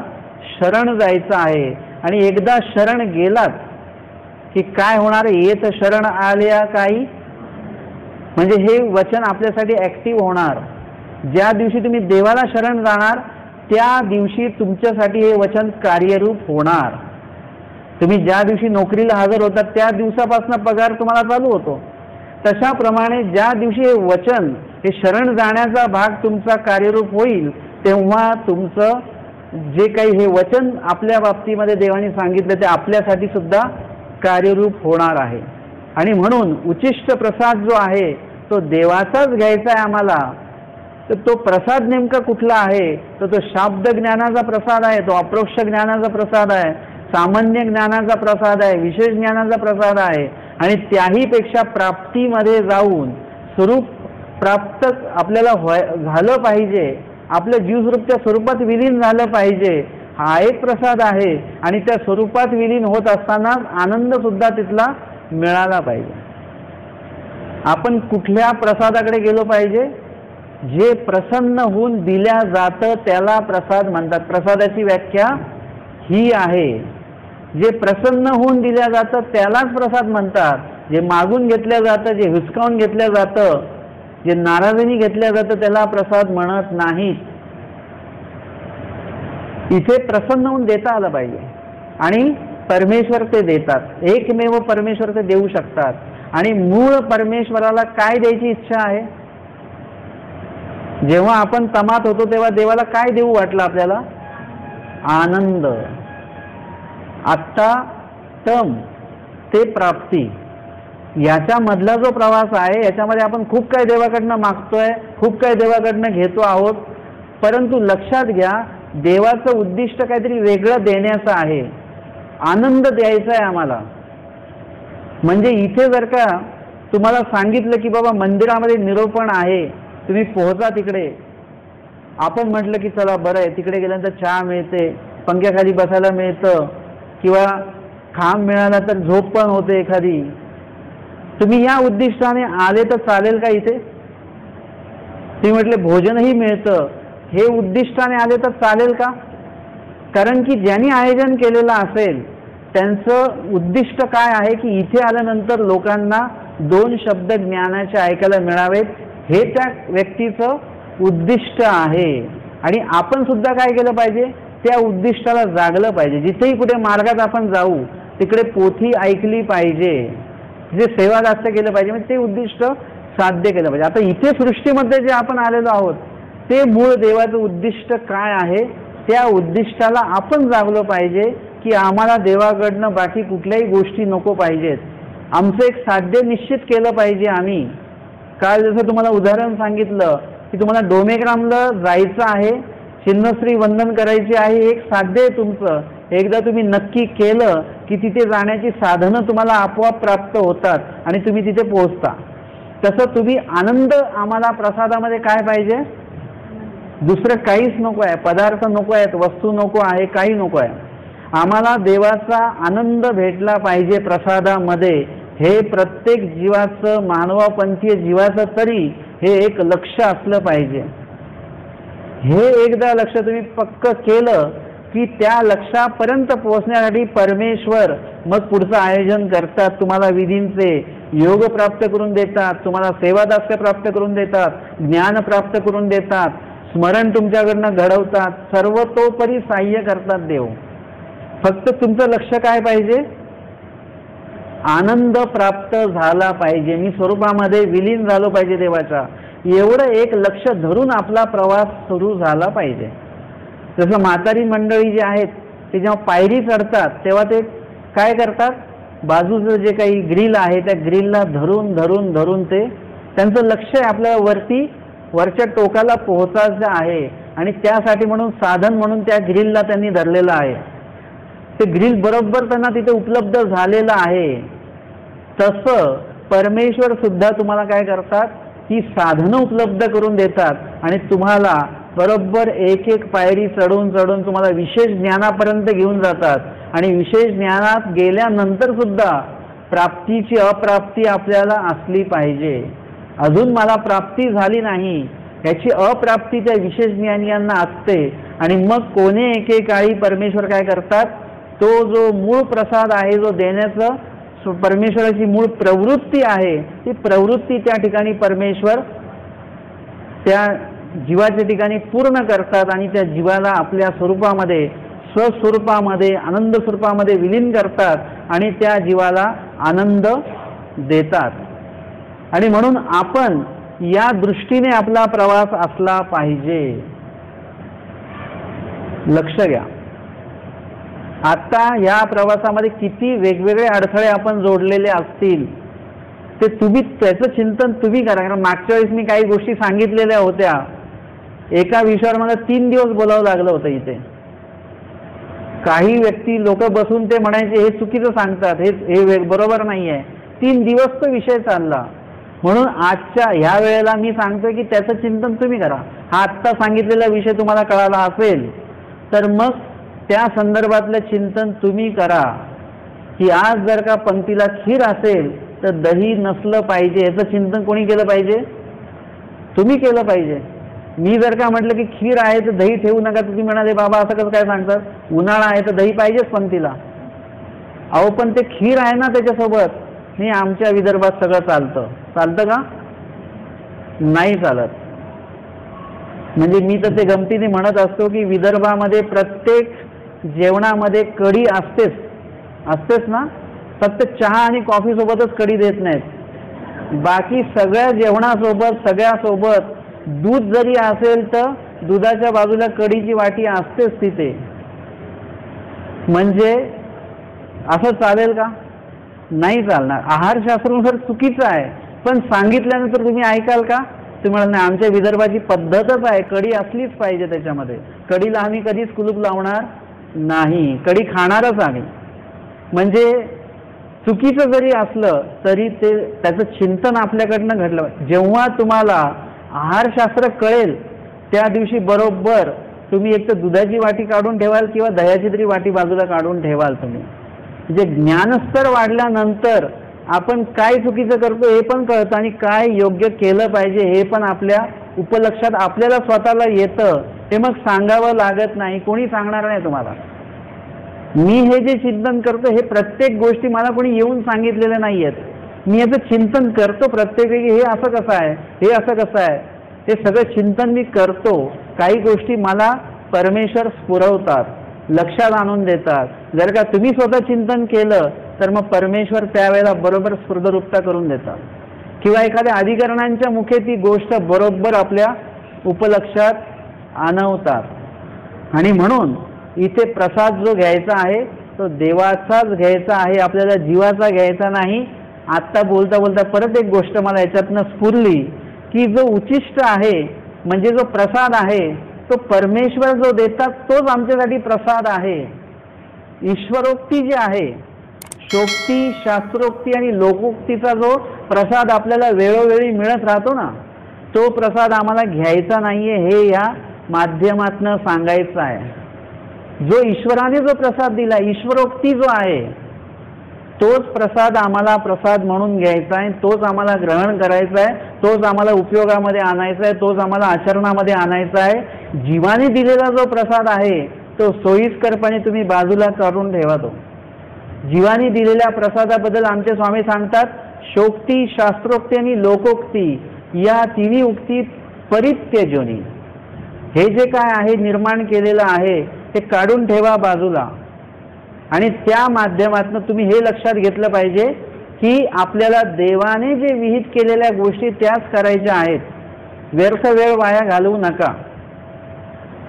शरण जायचं आहे. आणि एकदा शरण गेलात की काय होणार? येत शरण आल्या काही, म्हणजे हे वचन आपल्यासाठी ऍक्टिव्ह होणार. ज्या दिवशी तुम्ही देवाला शरण जाणार त्या दिवशी तुमच्यासाठी हे वचन कार्यरूप होणार. तुम्ही ज्या दिवशी नोकरीला हजर होतात त्या दिवसापासून पगार तुम्हाला चालू होतो. तशाप्रमाणे ज्या दिवशी हे वचन, हे शरण जाण्याचा भाग तुमचा कार्यरूप होईल तेव्हा तुमचं जे काही हे वचन आपल्या बाबतीमध्ये देवाने सांगितलं ते आपल्यासाठी सुद्धा कार्यरूप होणार आहे. आणि म्हणून उचिष्ट प्रसाद जो आहे तो देवाचाच घ्यायचा आहे आम्हाला. तर तो प्रसाद नेमका कुठला आहे? तर तो शाब्द ज्ञानाचा प्रसाद आहे, तो अप्रोक्ष ज्ञानाचा प्रसाद आहे, सामान्य ज्ञानाचा प्रसाद आहे, विशेष ज्ञानाचा प्रसाद आहे. आणि त्याही पेक्षा प्राप्तीमध्ये जाऊन स्वरूप प्राप्त आपल्याला झालं पाहिजे, आपल्या जीवस्वरूपच्या स्वरूपात विलीन झालं पाहिजे, हा एक प्रसाद आहे. आणि त्या स्वरूपात विलीन होत असताना आनंद सुद्धा तिथला मिळाला पाहिजे. आपण कुठल्या प्रसादाकडे गेलो पाहिजे? जे प्रसन्न होऊन दिल्या जातं त्याला प्रसाद म्हणतात. प्रसादाची व्याख्या ही आहे, जे प्रसन्न होऊन दिल्या जातं त्यालाच प्रसाद म्हणतात. जे मागून घेतलं जातं, जे हुसकावून घेतलं जातं, जे नाराजीने घेतलं जातं त्याला प्रसाद म्हणत नाहीत. इथे प्रसन्न होऊन देता आलं पाहिजे. आणि परमेश्वर ते देतात, एकमेव परमेश्वर ते देऊ शकतात. आणि मूळ परमेश्वराला काय द्यायची इच्छा आहे? जेव्हा आपण तमात होतो तेव्हा देवाला काय देऊ वाटलं आपल्याला? आनंद. आत्ता तम ते प्राप्ती, याच्या मधला जो प्रवास आहे याच्यामध्ये आपण खूप काही देवाकडनं मागतोय, खूप काही देवाकडनं घेतो आहोत. परंतु लक्षात घ्या, देवाचं उद्दिष्ट काहीतरी वेगळं देण्याचं आहे, आनंद द्यायचा आहे आम्हाला. म्हणजे इथे जर का तुम्हाला सांगितलं की बाबा मंदिरामध्ये निरोपण आहे, तुम्ही पोहोचा तिकडे, आपण म्हटलं की चला बरं आहे, तिकडे गेल्यानंतर चहा मिळते, पंख्याखाली बसायला मिळतं, किंवा खांब मिळाला तर झोप पण होते एखादी. तुम्ही या उद्दिष्टाने आले तर चालेल का इथे? तुम्ही म्हटले भोजनही मिळतं, हे उद्दिष्टाने आले तर चालेल का? कारण की ज्यांनी आयोजन केलेलं असेल त्यांचं उद्दिष्ट काय आहे की इथे आल्यानंतर लोकांना 2 शब्द ज्ञानाचे ऐकायला मिळावेत, हे त्या व्यक्तीचं उद्दिष्ट आहे. आणि आपण सुद्धा काय केलं पाहिजे? त्या उद्दिष्टाला जागलं पाहिजे. जिथेही कुठे मार्गात आपण जाऊ तिकडे पोथी ऐकली पाहिजे, जे सेवादास्य केलं पाहिजे, म्हणजे ते उद्दिष्ट साध्य केलं पाहिजे. आता इथे सृष्टीमध्ये जे आपण आलेलो आहोत ते मूळ देवाचं उद्दिष्ट काय आहे, त्या उद्दिष्टाला आपण जागलो पाहिजे की आम्हाला देवाकडनं बाकी कुठल्याही गोष्टी नको पाहिजेत. आमचं एक साध्य निश्चित केलं पाहिजे आम्ही. काल जसं तुम्हाला उदाहरण सांगितलं की तुम्हाला डोमेग्रामला जायचं आहे, चिन्हश्री वंदन करायची आहे, एक साध्य आहे तुमचं एकदा तुम्ही नक्की केलं की तिथे जाण्याची साधनं तुम्हाला आपोआप प्राप्त होतात आणि तुम्ही तिथे पोहोचता. तसं तुम्ही आनंद, आम्हाला प्रसादामध्ये काय पाहिजे? दुसरं काहीच नको आहे, पदार्थ नको आहेत, वस्तू नको आहे, काही नको आहे. आम्हाला देवाचा आनंद भेटला पाहिजे प्रसादामध्ये. हे प्रत्येक जीवाचं, मानवापंथीय जीवाचं तरी हे एक लक्ष असलं पाहिजे. हे एकदा लक्ष तुम्ही पक्क केलं की त्या लक्षापर्यंत पोहोचण्यासाठी परमेश्वर मग पुढचं आयोजन करतात. तुम्हाला विधींचे योग प्राप्त करून देतात, तुम्हाला सेवादास्य प्राप्त करून देतात, ज्ञान प्राप्त करून देतात, स्मरण तुमच्याकडनं घडवतात, सर्वतोपरी सहाय्य करतात देव. फक्त तुमचं लक्ष काय पाहिजे? आनंद प्राप्त झाला पाहिजे, मी स्वरूपामध्ये विलीन झालो पाहिजे देवाच्या, एवढं एक लक्ष धरून आपला प्रवास सुरू झाला पाहिजे. जसं म्हातारी मंडळी जे आहेत ते जेव्हा पायरी चढतात तेव्हा ते काय करतात? बाजूचं जे काही ग्रिल आहे त्या ग्रिलला धरून धरून धरून ते त्यांचं लक्ष आहे आपल्याला वरच्या टोकाला पोहोचायचं आहे आणि त्यासाठी म्हणून साधन म्हणून त्या ग्रिलला त्यांनी धरलेलं आहे. ते ग्रिल बरोबर त्यांना तिथे उपलब्ध झालेलं आहे. तसं परमेश्वर सुद्धा तुम्हाला काय करतात? ही साधनं उपलब्ध करून देतात आणि तुम्हाला बरोबर एक एक पायरी चढून चढून तुम्हाला विशेष ज्ञानापर्यंत घेऊन जातात. आणि विशेष ज्ञानात गेल्यानंतर सुद्धा प्राप्तीची अप्राप्ती आपल्याला असली पाहिजे. अजून मला प्राप्ती झाली नाही याची अप्राप्ती त्या विशेष ज्ञानियांना असते. आणि मग कोणे एकेकाळी परमेश्वर काय करतात? तो जो मूळ प्रसाद आहे, जो देण्याचं परमेश्वराची मूळ प्रवृत्ती आहे, ती प्रवृत्ती त्या ठिकाणी परमेश्वर त्या जीवाच्या ठिकाणी पूर्ण करतात आणि त्या जीवाला आपल्या स्वरूपामध्ये, स्वस्वरूपामध्ये, आनंद स्वरूपामध्ये विलीन करतात आणि त्या जीवाला आनंद देतात. आणि म्हणून आपण या दृष्टीने आपला प्रवास असला पाहिजे. लक्ष घ्या, आता या प्रवासामध्ये किती वेगवेगळे अडथळे आपण जोडलेले असतील ते तुम्ही त्याचं चिंतन तुम्ही करा. कारण मागच्या वेळेस मी काही गोष्टी सांगितलेल्या होत्या. एका विषयावर मला 3 दिवस बोलावं लागलं होतं इथे. काही व्यक्ती लोक बसून ते म्हणायचे हे चुकीचं सांगतात, हे बरोबर नाही आहे. 3 दिवस तो विषय चालला. म्हणून आजच्या ह्या वेळेला मी सांगतोय की त्याचं चिंतन तुम्ही करा. हा आत्ता सांगितलेला विषय तुम्हाला कळाला असेल तर मग त्या संदर्भातलं चिंतन तुम्ही करा की आज जर का पंक्तीला खीर असेल तर दही नसलं पाहिजे, याचं चिंतन कोणी केलं पाहिजे? तुम्ही केलं पाहिजे. मी जर का म्हटलं की खीर आहे तर दही ठेवू नका, तुम्ही म्हणाले बाबा असं कसं काय सांगतात? उन्हाळा आहे तर दही पाहिजेच पंक्तीला. अहो पण ते खीर आहे ना त्याच्यासोबत. नाही, आमच्या विदर्भात सगळं चालतं. चालतं का? नाही चालत. म्हणजे मी तर ते गमतीने म्हणत असतो की विदर्भामध्ये प्रत्येक जेवणामध्ये कढी असतेच ना. फक्त चहा आणि कॉफी सोबतच कढी देत नाहीत. बाकी सगळ्या जेवणासोबत, सगळ्यासोबत दूध जरी असेल तर दुधाच्या बाजूला कढीची वाटी असतेच तिथे. म्हणजे असं चालेल का? नाही चालणार. आहारशास्त्रानुसार चुकीचं आहे, पण सांगितल्यानंतर तुम्ही ऐकाल का? तुम्ही म्हणाल नाही, आमच्या विदर्भाची पद्धतच आहे, कढी असलीच पाहिजे त्याच्यामध्ये. कढीला आम्ही कधीच कुलूप लावणार नाही, कढी खाणारच आम्ही. म्हणजे चुकीचं जरी असलं तरी ते त्याचं चिंतन आपल्याकडनं घडलं. जेव्हा तुम्हाला आहारशास्त्र कळेल त्या दिवशी बरोबर तुम्ही एक तर दुधाची वाटी काढून ठेवाल किंवा दह्याची तरी वाटी बाजूला काढून ठेवाल तुम्ही. म्हणजे ज्ञानस्तर वाढल्यानंतर आपण काय चुकीचं करतो हे पण कळतं आणि काय योग्य केलं पाहिजे हे पण आपल्या उपलक्षात आपल्याला स्वतःला येतं. हे मग सांगावं लागत नाही, कोणी सांगणार नाही तुम्हाला. मी हे जे चिंतन करतो हे प्रत्येक गोष्टी मला कोणी येऊन सांगितलेल्या नाही आहेत. मी याचं चिंतन करतो प्रत्येक वेळी. हे असं कसं आहे, हे असं कसं आहे, हे सगळं चिंतन मी करतो. काही गोष्टी मला परमेश्वर स्फुरवतात, लक्षात आणून देतात. जर का तुम्ही स्वतः चिंतन केलं तर मग परमेश्वर त्यावेळेला बरोबर स्फुरदरूपता करून देतात किंवा एखाद्या अधिकरणांच्या मुखे ती गोष्ट बरोबर आपल्या उपलक्षात आणवतात. आणि म्हणून इथे प्रसाद जो घ्यायचा आहे तो देवाचाच घ्यायचा आहे, आपल्याला जीवाचा घ्यायचा नाही. आत्ता बोलता बोलता परत एक गोष्ट मला याच्यातनं स्फुरली की जो उचिष्ट आहे म्हणजे जो प्रसाद आहे तो परमेश्वर जो देतात तोच आमच्यासाठी प्रसाद आहे. ईश्वरोक्ती जी आहे, शोक्ती, शास्त्रोक्ती आणि लोकोक्तीचा जो प्रसाद आपल्याला वेळोवेळी मिळत राहतो ना, तो प्रसाद आम्हाला घ्यायचा नाहीये हे या माध्यमातनं सांगायचं आहे। जो ईश्वराने जो प्रसाद दिला, ईश्वरोक्ती जो आहे, तोच प्रसाद आम्हाला प्रसाद म्हणून घ्यायचा आहे, तोच आम्हाला ग्रहण करायचा आहे, तोच आम्हाला उपयोगामध्ये आणायचा आहे, तोच आम्हाला आचरणामध्ये आणायचा आहे। जीवाने दिलेला जो प्रसाद आहे तो सोयीस्करपणे तुम्ही बाजूला काढून ठेवा। तो जीवाने दिलेल्या प्रसादाबद्दल आमचे स्वामी सांगतात, शोक्ती, शास्त्रोक्ती आणि लोकोक्ती या तिन्ही उक्ती परित्यजोनी, हे जे काय आहे निर्माण केलेलं आहे ते काढून ठेवा बाजूला। आणि त्या माध्यमातून तुम्ही हे लक्षात घेतलं पाहिजे की आपल्याला देवाने जे विहित केलेल्या गोष्टी त्याच करायच्या आहेत, व्यर्थ वेळ वाया घालवू नका।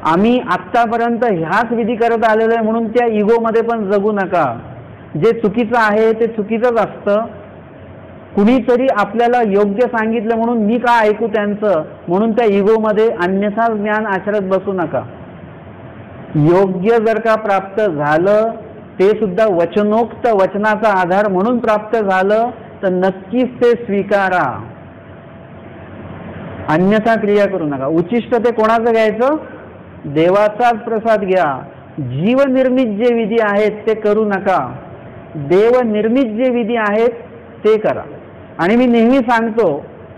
आम्ही आत्तापर्यंत ह्याच विधी करत आलेलो आहे म्हणून त्या इगोमध्ये पण जगू नका। जे चुकीचं आहे ते चुकीचंच असतं। कुणीतरी आपल्याला योग्य सांगितलं म्हणून मी का ऐकू त्यांचं, म्हणून त्या इगोमध्ये अन्यथा ज्ञान आचरत बसू नका। योग्य जर का प्राप्त झालं, ते सुद्धा वचनोक्त वचनाचा आधार म्हणून प्राप्त झालं तर नक्कीच ते स्वीकारा, अन्यथा क्रिया करू नका। उचिष्ट ते कोणाचं घ्यायचं? देवाचाच प्रसाद घ्या। जीवनिर्मित जे विधी आहेत ते करू नका, देवनिर्मित जे विधी आहेत ते करा। आणि मी नेहमी सांगतो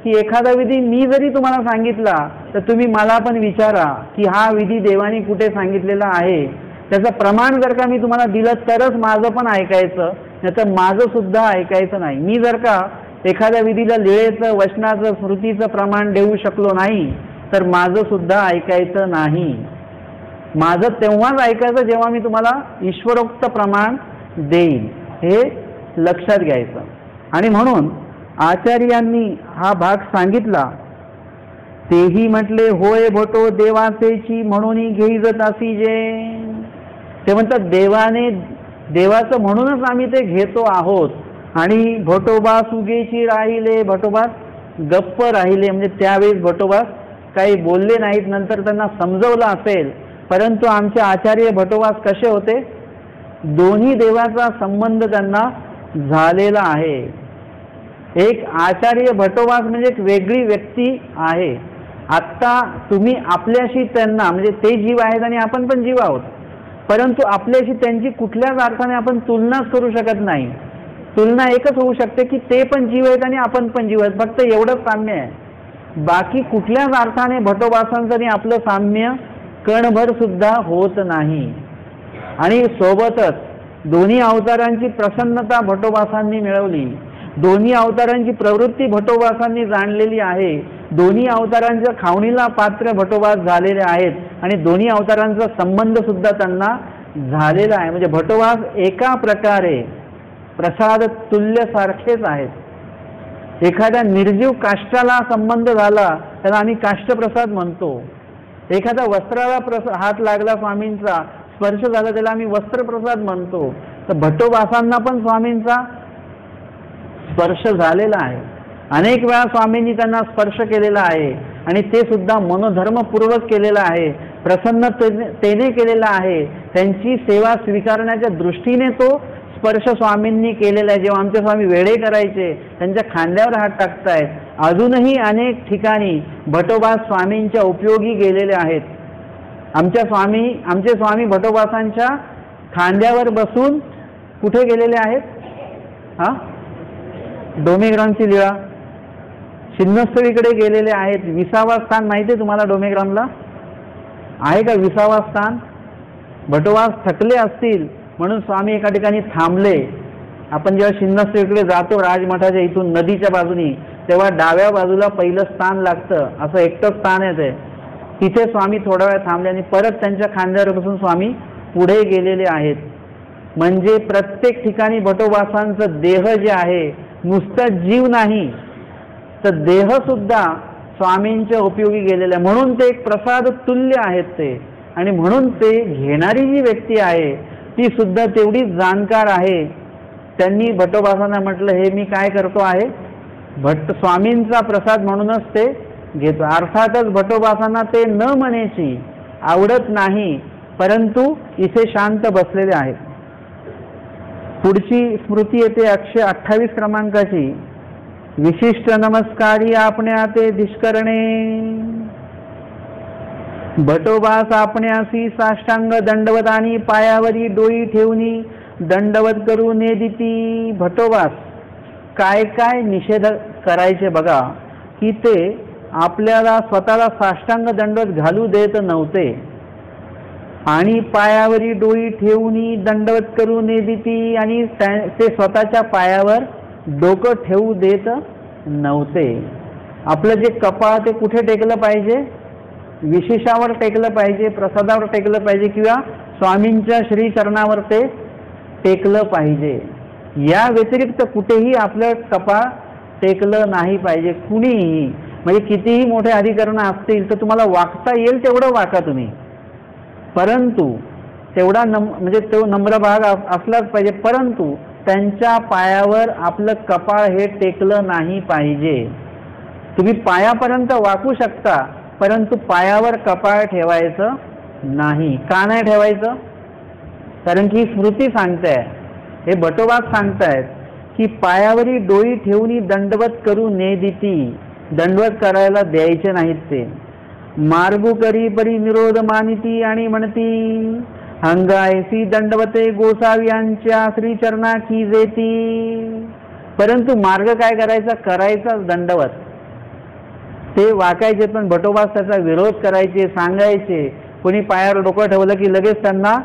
की एखादा विधी मी जरी तुम्हाला सांगितला तर तुम्ही मला पण विचारा की हा विधी देवाने कुठे सांगितलेला आहे, त्याचं प्रमाण जर का मी तुम्हाला दिलं तरच माझं पण ऐकायचं, नाहीतर माझं सुद्धा ऐकायचं नाही। मी जर का एखाद्या विधीला लिळेचं, वचनाचं, स्मृतीचं प्रमाण देऊ शकलो नाही तर माझं सुद्धा ऐकायचं नाही। माझं तेव्हाच ऐकायचं जेव्हा मी तुम्हाला ईश्वरोक्त प्रमाण देईन, हे लक्षात घ्यायचं। आणि म्हणून आचार्यांनी हा भाग सांगितला, तेही म्हटले होय भटो देवाचेची म्हणून घेईजत असी जे। ते म्हणतात देवाचं म्हणूनच आम्ही ते घेतो आहोत। आणि भटोबा सुगेची राहिले, भटोबा गप्प राहिले, म्हणजे त्यावेळेस भटोबा काही बोलले नाहीत, नंतर त्यांना समजवलं असेल। परंतु आमचे आचार्य भटोबास कसे होते? दोन्ही देवाचा संबंध त्यांना झालेला आहे। एक आचार्य भटोबास म्हणजे एक वेगळी व्यक्ती आहे। आत्ता तुम्ही आपल्याशी त्यांना, म्हणजे ते जीव आहेत आणि आपण पण जीव आहोत, परंतु आपल्याशी त्यांची कुठल्याच अर्थाने आपण तुलनाच करू शकत नाही। तुलना एकच होऊ शकते की ते पण जीव आहेत आणि आपण पण जीव आहेत, फक्त एवढंच साम्य आहे। बाकी कुठल्याच अर्थाने भटोबासांचं आणि आपलं साम्य कणभर सुद्धा होत नाही। आणि सोबतच दोन्ही अवतारांची प्रसन्नता भटोबासांनी मिळवली, दोन्ही अवतारांची प्रवृत्ती भटोबासांनी जाणलेली आहे, दोन्ही अवतारांच्या खावणीला पात्र भटोबास झालेले आहेत आणि दोन्ही अवतारांचा संबंध सुद्धा त्यांना झालेला आहे। म्हणजे भटोबास एका प्रकारे प्रसाद तुल्य सारखेच आहेत। एखाद्या निर्जीव काष्ठाला संबंध झाला त्याला आम्ही काष्ठप्रसाद म्हणतो। एखाद्या वस्त्राला हात लागला स्वामींचा, स्पर्श झाला, त्याला आम्ही वस्त्रप्रसाद म्हणतो। तर भटोबासांना पण स्वामींचा स्पर्श झालेला आहे। अनेक वेळा स्वामींनी त्यांना स्पर्श केलेला आहे आणि ते सुद्धा मनोधर्मपूर्वक केलेला आहे, प्रसन्नतेने केलेला आहे। त्यांची सेवा स्वीकारण्याच्या दृष्टीने तो स्पर्श स्वामींनी केलेला आहे। जेव्हा आमचे स्वामी वेढे करायचे, त्यांच्या खांद्यावर हात टाकतायत। अजूनही अनेक ठिकाणी भटोबा स्वामींच्या उपयोगी गेलेले आहेत। आमचे स्वामी भटोबासांच्या खांद्यावर बसून कुठे गेलेले आहेत? हा, डोमेग्रामची लीळा, छिन्नस्थळीकडे गेलेले आहेत। 20वा स्थान माहिती आहे तुम्हाला डोमेग्रामला आहे का? 20वा स्थान। भटोबास थकले असतील म्हणून स्वामी एका ठिकाणी थांबले। आपण जेव्हा छिन्नस्थळीकडे जातो राजमठाच्या इथून नदीच्या बाजूनी, तेव्हा डाव्या बाजूला पहिलं स्थान लागतं, असं एकटं स्थान आहे ते। तिथे स्वामी थोडा वेळ थांबले आणि परत त्यांच्या खांद्यावर बसून स्वामी पुढे गेलेले आहेत। म्हणजे प्रत्येक ठिकाणी भटोबासांचं देह जे आहे नुसता जीव नाही तर देह सुद्धा स्वामींच्या उपयोगी गेलेला आहे। म्हणून ते एक प्रसाद तुल्य आहेत ते, आणि म्हणून ते घेणारी जी व्यक्ती आहे ती सुद्धा तेवढीच जाणकार आहे। त्यांनी भटोबासांना म्हटलं, हे मी काय करतो आहे? स्वामींचा प्रसाद म्हणूनच ते घेतो। अर्थातच भटोबासांना ते न म्हणेची आवडत नाही, परंतु इथे शांत बसलेले आहेत। पुढची स्मृती येते 128 क्रमांकाची. विशिष्ट नमस्कारी आपण्या ते धिष्करणे, भटोबास आपण्यासी साष्टांग दंडवत आणि पायावरी डोई ठेवणी दंडवत करू नेदिती. भटोबास काय काय निषेध करायचे बघा, की ते आपल्याला स्वतःला साष्टांग दंडवत घालू देत नव्हते आणि पायावरी डोई ठेवणी दंडवत करू नेदिती, आणि ते स्वतःच्या पायावर डोकं ठेवू देत नव्हते. आपलं जे कपाळ ते कुठे टेकलं पाहिजे? विशेषावर टेकलं पाहिजे, प्रसादावर टेकलं पाहिजे, किंवा स्वामींच्या श्रीचरणावर ते टेकलं पाहिजे. या व्यतिरिक्त कुठेही आपलं कपाळ टेकलं नाही पाहिजे कुणीही. म्हणजे कितीही मोठे अधिकरण असतील तर तुम्हाला वाकता येईल तेवढं वाका तुम्ही, परंतु तेवढा म्हणजे तो नम्र भाग असलाच पाहिजे, परंतु त्यांच्या पायावर आपलं कपाळ हे टेकलं नाही पाहिजे. तुम्ही पायापर्यंत वाकू शकता, परंतु पायावर कपाळ ठेवायचं नाही. का नाही ठेवायचं? कारण की स्मृती सांगताय, हे भटोबास सांगतायत की पायावरी डोई ठेवून दंडवत करू नेदिती, दंडवत करायला द्यायचे नाहीत ते. मार्गू करी परी निरोध मानिती आणि म्हणती हंगायसी दंडवते गोसाव्यांच्या श्रीचरणा की जेती. परंतु मार्ग काय करायचा? करायचा दंडवत. ते वाकायचे, पण भटोबास त्याचा विरोध करायचे, सांगायचे. कोणी पायावर डोकं ठेवलं की लगेच त्यांना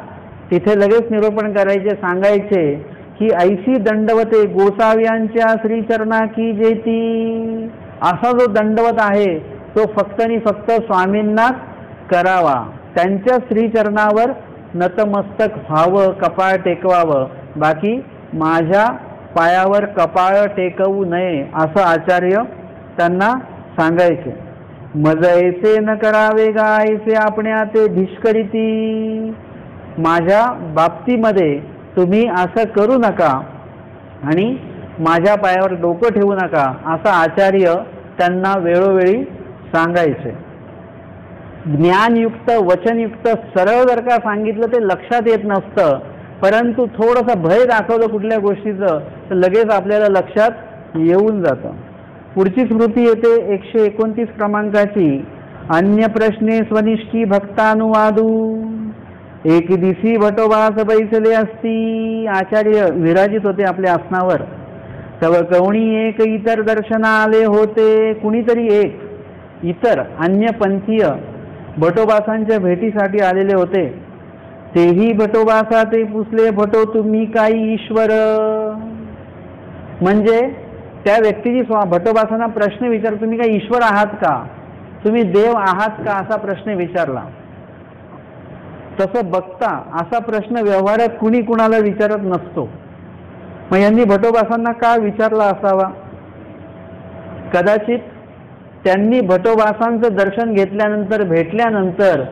तिथे लगेच निरूपण करायचे, सांगायचे की ऐसी दंडवते गोसाव्यांच्या श्रीचरणा की जेती. असा जो दंडवत आहे तो फक्त आणि फक्त स्वामींनाच करावा, त्यांच्या श्रीचरणावर नतमस्तक व्हावं, कपाळ टेकवावं. बाकी माझ्या पायावर कपाळ टेकवू नये असं आचार्य त्यांना सांगायचे. मज ऐसे न करावे गायसे आपण्या ते धिष्करिती. माझ्या बाबतीमध्ये तुम्ही असं करू नका आणि माझ्या पायावर डोकं ठेवू नका असं आचार्य त्यांना वेळोवेळी सांगायचे. ज्ञानयुक्त वचनयुक्त सरळ जर का सांगितलं ते लक्षात येत नसतं, परंतु थोडंसं भय दाखवलं कुठल्या गोष्टीचं तर लगेच आपल्याला लक्षात येऊन जातं. पुढची स्मृती येते 129 क्रमांकाची. अन्य प्रश्ने स्वनिष्ठी भक्तानुवादू, एक दिवशी भटोबास बैसले असती. आचार्य विराजित होते आपल्या आसनावर. तव कवणी एक इतर दर्शना आले होते. कुणीतरी एक इतर अन्य पंथीय भटोबासांच्या भेटीसाठी आलेले होते. तेही भटोबासा ते पुसले भटो तुम्ही काही ईश्वर. म्हणजे त्या व्यक्तीची भटोबासांना प्रश्न विचार, तुम्ही काही ईश्वर आहात का, तुम्ही देव आहात का असा प्रश्न विचारला. तसं बघता असा प्रश्न व्यवहारात कुणी कुणाला विचारत नसतो. मग यांनी भटोबासांना का विचारला असावा? कदाचित त्यांनी भटोबासांचं दर्शन घेतल्यानंतर, भेटल्यानंतर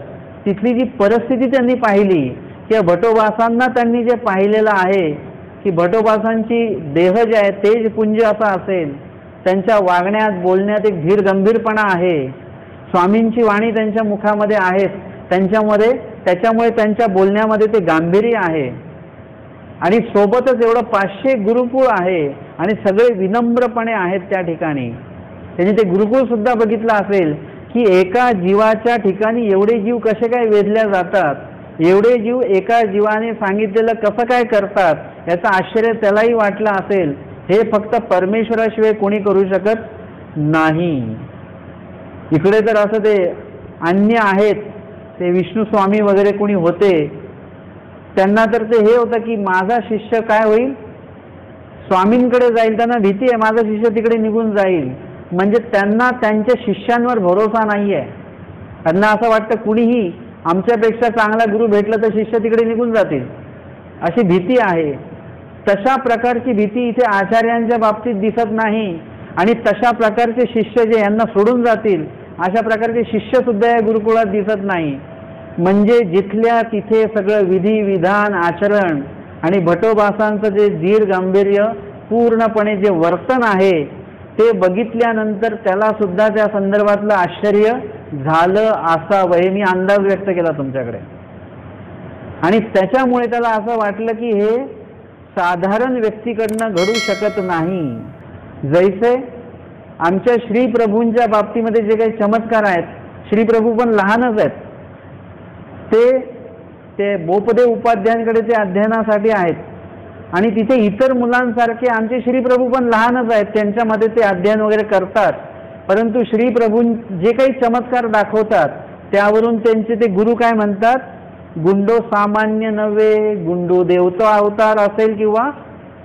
तिथली जी परिस्थिती त्यांनी पाहिली, त्या भटोबासांना त्यांनी जे पाहिलेलं आहे की भटोबासांची देह जे आहे तेज पुंज असा असेल, त्यांच्या वागण्यात बोलण्यात एक धीर गंभीरपणा आहे, स्वामींची वाणी त्यांच्या मुखामध्ये आहे, त्याच्यामुळे त्यांच्या बोलण्यामध्ये ते गांभीर्य आहे, आणि सोबतच एवढं 500 गुरुकुळ आहे आणि सगळे विनम्रपणे आहेत त्या ठिकाणी. त्यांनी ते गुरुकुळ सुद्धा बघितलं असेल की एका जीवाच्या ठिकाणी एवढे जीव कसे काय वेधल्या जातात, एवढे जीव एका जीवाने सांगितलेलं कसं काय करतात, याचं आश्चर्य त्यालाही वाटलं असेल. हे फक्त परमेश्वराशिवाय कोणी करू शकत नाही. इकडे तर असं ते अन्य आहेत, ते विष्णू स्वामी वगैरे कोणी होते, त्यांना तर ते हे होतं की माझा शिष्य काय होईल, स्वामींकडे जाईल. त्यांना भीती आहे माझा शिष्य तिकडे निघून जाईल. म्हणजे त्यांना त्यांच्या शिष्यांवर भरोसा नाही आहे. त्यांना असं वाटतं कुणीही आमच्यापेक्षा चांगला गुरु भेटला तर शिष्य तिकडे निघून जातील, अशी भीती आहे. तशा प्रकारची भीती इथे आचार्यांच्या बाबतीत दिसत नाही. आणि तशा प्रकारचे शिष्य जे यांना सोडून जातील अशा प्रकारचे शिष्य सुद्धा या गुरुकुळात दिसत नाही. म्हणजे जिथल्या तिथे सगळं विधी विधान आचरण आणि भटोबासांचं जे धीर गांभीर्य पूर्णपणे जे वर्तन आहे ते बघितल्यानंतर त्याला सुद्धा त्या संदर्भातलं आश्चर्य झालं असावं, हे मी अंदाज व्यक्त केला तुमच्याकडे. आणि त्याच्यामुळे त्याला असं वाटलं की हे साधारण व्यक्तीकडनं घडू शकत नाही. जैसे आमच्या श्री प्रभूंच्या बाबतीमध्ये जे काही चमत्कार आहेत, श्री प्रभू पण लहानच आहेत, ते बोपदेव उपाध्यायांकडे ते अध्ययनासाठी आहेत आणि तिथे इतर मुलांसारखे आमचे श्री प्रभू पण लहानच आहेत, त्यांच्यामध्ये ते अध्ययन वगैरे करतात. परंतु श्री प्रभू जे काही चमत्कार दाखवतात त्यावरून त्यांचे ते गुरु काय म्हणतात, गुंडो सामान्य नव्हे, गुंडो देवता अवतार असेल किंवा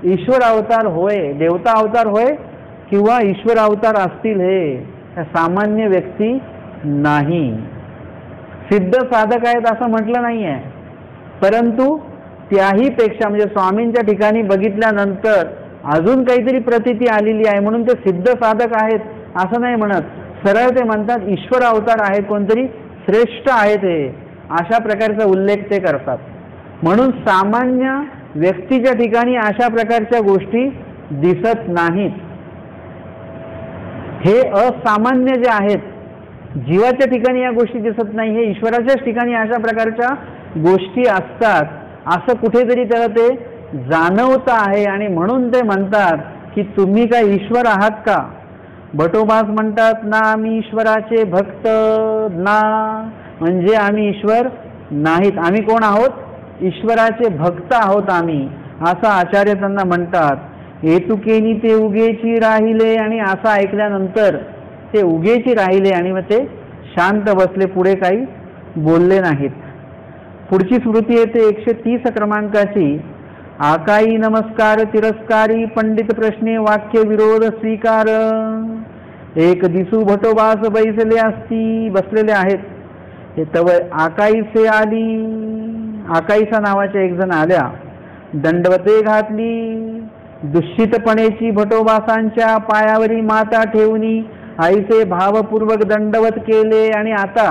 ईश्वर अवतार होय, देवता अवतार होय किंवा ईश्वर अवतार असतील, हे सामान्य व्यक्ती नाही. सिद्ध साधक आहेत असं म्हटलं नाहीये, परंतु त्याही पेक्षा म्हणजे स्वामींच्या ठिकाणी बघितल्यानंतर अजून काहीतरी प्रतीती आलेली आहे म्हणून ते सिद्ध साधक आहेत असं नाही म्हणत. सरळ ते म्हणतात ईश्वर अवतार आहेत, कोणतरी श्रेष्ठ आहेत, हे अशा प्रकारचा उल्लेख ते करतात. म्हणून सामान्य व्यक्तीच्या ठिकाणी अशा प्रकारच्या गोष्टी दिसत नाहीत. हे असामान्य जे आहेत, जीवाच्या ठिकाणी या गोष्टी दिसत नाही, हे ईश्वराच्याच ठिकाणी अशा प्रकारच्या गोष्टी असतात असं कुठेतरी त्याला ते जाणवतं आहे. आणि म्हणून ते म्हणतात की तुम्ही काय ईश्वर आहात का. भटोबास म्हणतात ना आम्ही ईश्वराचे भक्त ना, म्हणजे आम्ही ईश्वर नाहीत, आम्ही कोण आहोत, ईश्वराचे भक्त आहोत आम्ही, असं आचार्य त्यांना म्हणतात. हेतुकेनी ते उगेची राहिले, आणि असं ऐकल्यानंतर ते उगेची राहिले आणि मग ते शांत बसले, पुढे काही बोलले नाहीत. पुढची स्मृती येते 130 क्रमांकाची. आकाई नमस्कार तिरस्कारी पंडित प्रश्ने वाक्य विरोध स्वीकार. एक दिसू भटोबास बैसले असती, बसलेले आहेत. हे तव आकाईसे आली, आकाईसा नावाच्या एक जण आल्या, दंडवते घातली, दुष्टितपणेची भटोबासांच्या पायावरी माता ठेवणी आईचे भावपूर्वक दंडवत केले. आणि आता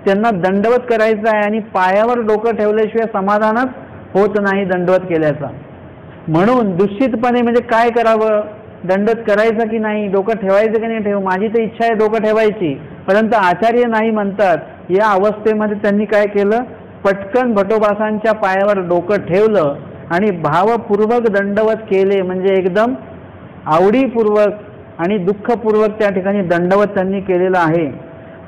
त्यांना दंडवत करायचं आहे आणि पायावर डोकं ठेवल्याशिवाय समाधानच होत नाही दंडवत केल्याचा. म्हणून दुष्टितपणे म्हणजे काय करावं, दंडवत करायचं की नाही, डोकं ठेवायचं की नाही ठेव, माझी तर इच्छा आहे डोकं ठेवायची, परंतु आचार्य नाही म्हणतात. या अवस्थेमध्ये त्यांनी काय केलं, पटकन भटोबासांच्या पायावर डोकं ठेवलं आणि भावपूर्वक दंडवत केले, म्हणजे एकदम आवडीपूर्वक आणि दुःखपूर्वक त्या ठिकाणी दंडवत त्यांनी केलेला आहे.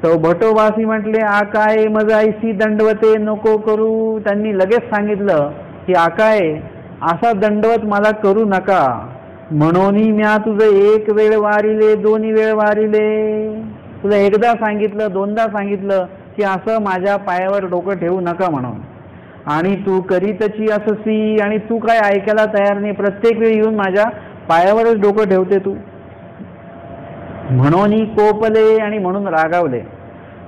तो भटोबासी म्हटले आकाय मजाईसी दंडवते नको करू. त्यांनी लगेच सांगितलं की आकाय असा दंडवत मला करू नका, म्हणून म्या तुझं एक वेळ वारिले दोन्ही वेळ वारिले. तुला एकदा सांगितलं दोनदा सांगितलं की असं माझ्या पायावर डोकं ठेवू नका म्हणून, आणि तू करीतची अससी, आणि तू काय ऐकायला तयार नाही, प्रत्येक वेळी येऊन माझ्या पायावरच डोकं ठेवते तू. म्हणून कोपले, आणि म्हणून रागावले.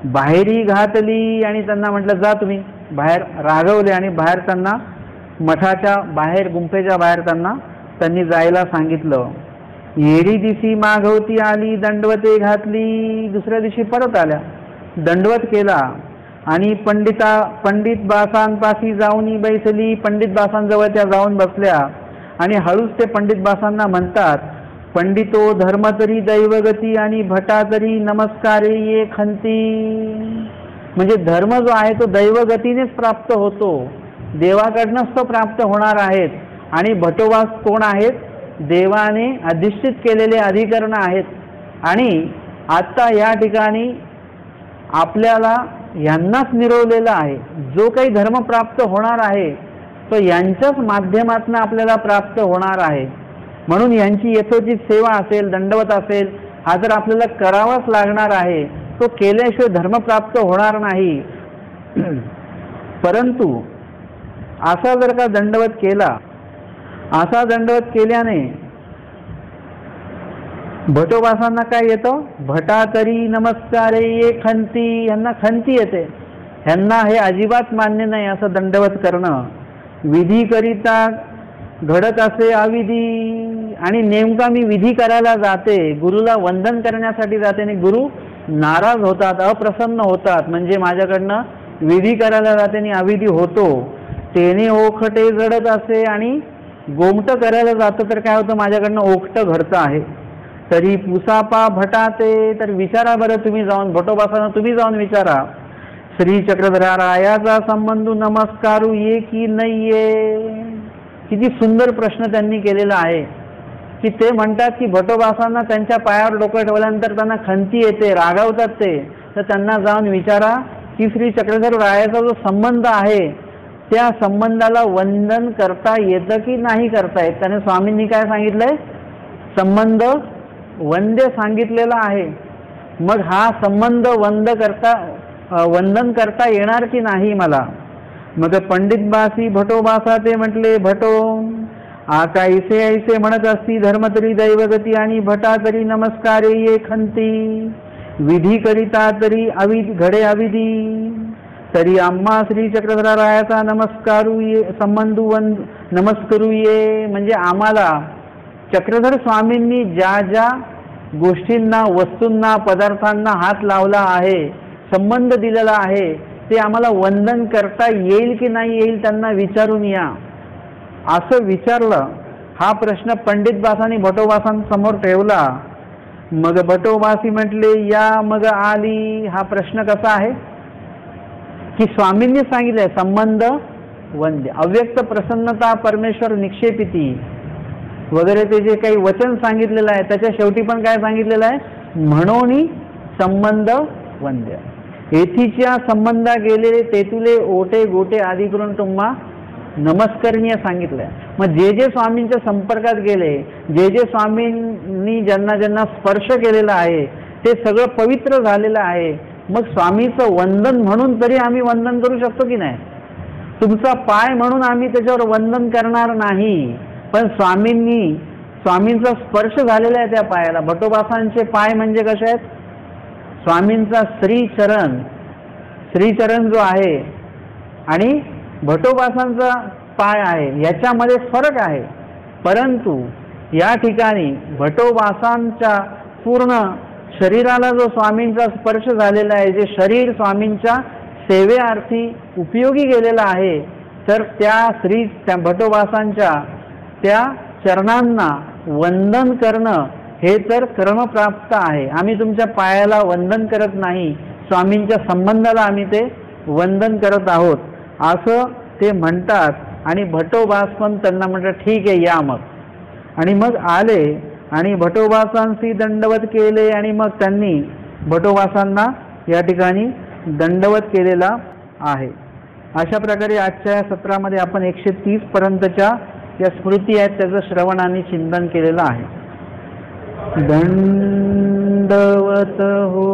बाहेरी घातली, आणि त्यांना म्हटलं जा तुम्ही बाहेर, रागवले आणि बाहेर त्यांना मठाच्या बाहेर गुंफेच्या बाहेर त्यांनी जायला सांगितलं. येडी दिसी मागवती आली, दंडवते घातली, दुसऱ्या दिवशी परत आल्या, दंडवत केला आणि पंडित बासांपाशी जाऊन बैसली. पंडित बासांजवळ त्या जाऊन बसल्या आणि हळूच ते पंडित बासांना म्हणतात, पंडितो धर्म तरी दैवगती आणि भटा तरी नमस्कारे ये खंती. म्हणजे धर्म जो आहे तो दैवगतीनेच प्राप्त होतो, देवाकडनंच तो प्राप्त होणार आहेत. आणि भटोबास कोण आहेत, देवाने अधिष्ठित केलेले अधिकरण आहेत. आणि आता या ठिकाणी आपल्याला यांनाच निरवलेला आहे, जो काही धर्म प्राप्त होणार आहे तो यांच्याच माध्यमातून आपल्याला प्राप्त होणार आहे. म्हणून यांची यथोचित सेवा असेल, दंडवत असेल, हा तर आपल्याला करावाच लागणार आहे, तो केल्याशिवाय धर्म प्राप्त होणार नाही. परंतु असा जर का दंडवत केला, असा दंडवत केल्याने भटोबासांना काय येतं, भटा तरी नमस्कारे ये खंती, यांना खंती येते, ह्यांना हे अजिबात मान्य नाही असं दंडवत करणं. विधी करिता घडत असे अविधी, आणि नेमका मी विधी करायला जाते, गुरुला वंदन करण्यासाठी जाते आणि गुरु नाराज होतात, अप्रसन्न होतात, म्हणजे माझ्याकडनं विधी करायला जाते आणि अविधी होतो. तेने ओखटे घडत असे, आणि गोमट करायला जातं तर काय होतं, माझ्याकडनं ओखटं घडतं आहे. तरी पुसापा भटाते, तर विचारा बरं तुम्ही जाऊन, भटोबासांना तुम्ही जाऊन विचारा, श्री चक्रधरा रायाचा संबंध नमस्कारू ये की नाहीये. किती सुंदर प्रश्न त्यांनी केलेला आहे की ते म्हणतात की भटोबासांना त्यांच्या पायावर डोकं ठेवल्यानंतर त्यांना खंती येते, रागावतात ते, तर त्यांना जाऊन विचारा की श्री चक्रधर रायाचा जो संबंध आहे त्या संबंधाला वंदन करता येतं की नाही करता येत. त्याने स्वामींनी काय सांगितलंय? संबंध वंद्य सांगितलेला आहे. मग हा संबंध वंदन करता येणार की नाही मला? मग पंडित बासी भटोबासा ते म्हटले, भटो आता ऐसे ऐसे म्हणत असती धर्म तरी दैवगती आणि भटा तरी नमस्कारे ये खंती विधी करिता तरी घडे अविधी तरी आम्हा श्री चक्रधरारायाचा नमस्कारू ये नमस्कारू ये. म्हणजे आम्हाला चक्रधर स्वामींनी ज्या ज्या गोष्टींना, वस्तूंना, पदार्थांना हात लावला आहे, संबंध दिलेला आहे, ते आम्हाला वंदन करता येईल की नाही येईल त्यांना विचारून या. असं विचारलं. हा प्रश्न पंडित बासांनी भटोबासांसमोर ठेवला. मग भटोबासी म्हटले, या मग आली. हा प्रश्न कसा आहे की स्वामींनी सांगितलंय संबंध वंद्य, अव्यक्त प्रसन्नता परमेश्वर निक्षेपिती वगैरे ते जे काही वचन सांगितलेलं आहे त्याच्या शेवटी पण काय सांगितलेलं आहे? म्हणून संबंध वंद्य. येथीच्या संबंधा गेलेले तेथुले ओटे गोटे आदी करून तुम्हा नमस्करणीय सांगितलंय. मग जे जे स्वामींच्या संपर्कात गेले, जे जे स्वामींनी ज्यांना ज्यांना स्पर्श केलेला आहे ते सगळं पवित्र झालेलं आहे. मग स्वामीचं वंदन म्हणून तरी आम्ही वंदन करू शकतो की नाही? तुमचा पाय म्हणून आम्ही त्याच्यावर वंदन करणार नाही, पण स्वामींचा स्पर्श झालेला आहे त्या पायाला. भटोबासांचे पाय म्हणजे कसे आहेत? स्वामींचा श्रीचरण जो आहे आणि भटोबासांचा पाय आहे, याच्यामध्ये फरक आहे. परंतु या ठिकाणी भटोबासांच्या पूर्ण शरीराला जो स्वामींचा स्पर्श झालेला आहे, जे शरीर स्वामींच्या सेवेअर्थी उपयोगी गेलेलं आहे, तर त्या भटोबासांच्या त्या चरणांना वंदन करणं हे तर कर्मप्राप्त आहे. आम्ही तुमच्या पायाला वंदन करत नाही, स्वामींच्या संबंधाला आम्ही ते वंदन करत आहोत असं ते म्हणतात. आणि भटोबास पण त्यांना म्हणतात ठीक आहे या मग. आणि मग आले आणि भटोबासांशी दंडवत केले आणि मग त्यांनी भटोबासांना या ठिकाणी दंडवत केलेला आहे. अशा प्रकारे आजच्या या सत्रामध्ये आपण 130 पर्यंतच्या या स्मृती आहेत त्याचं श्रवण आणि चिंतन केलेलं आहे. दंडवत हो.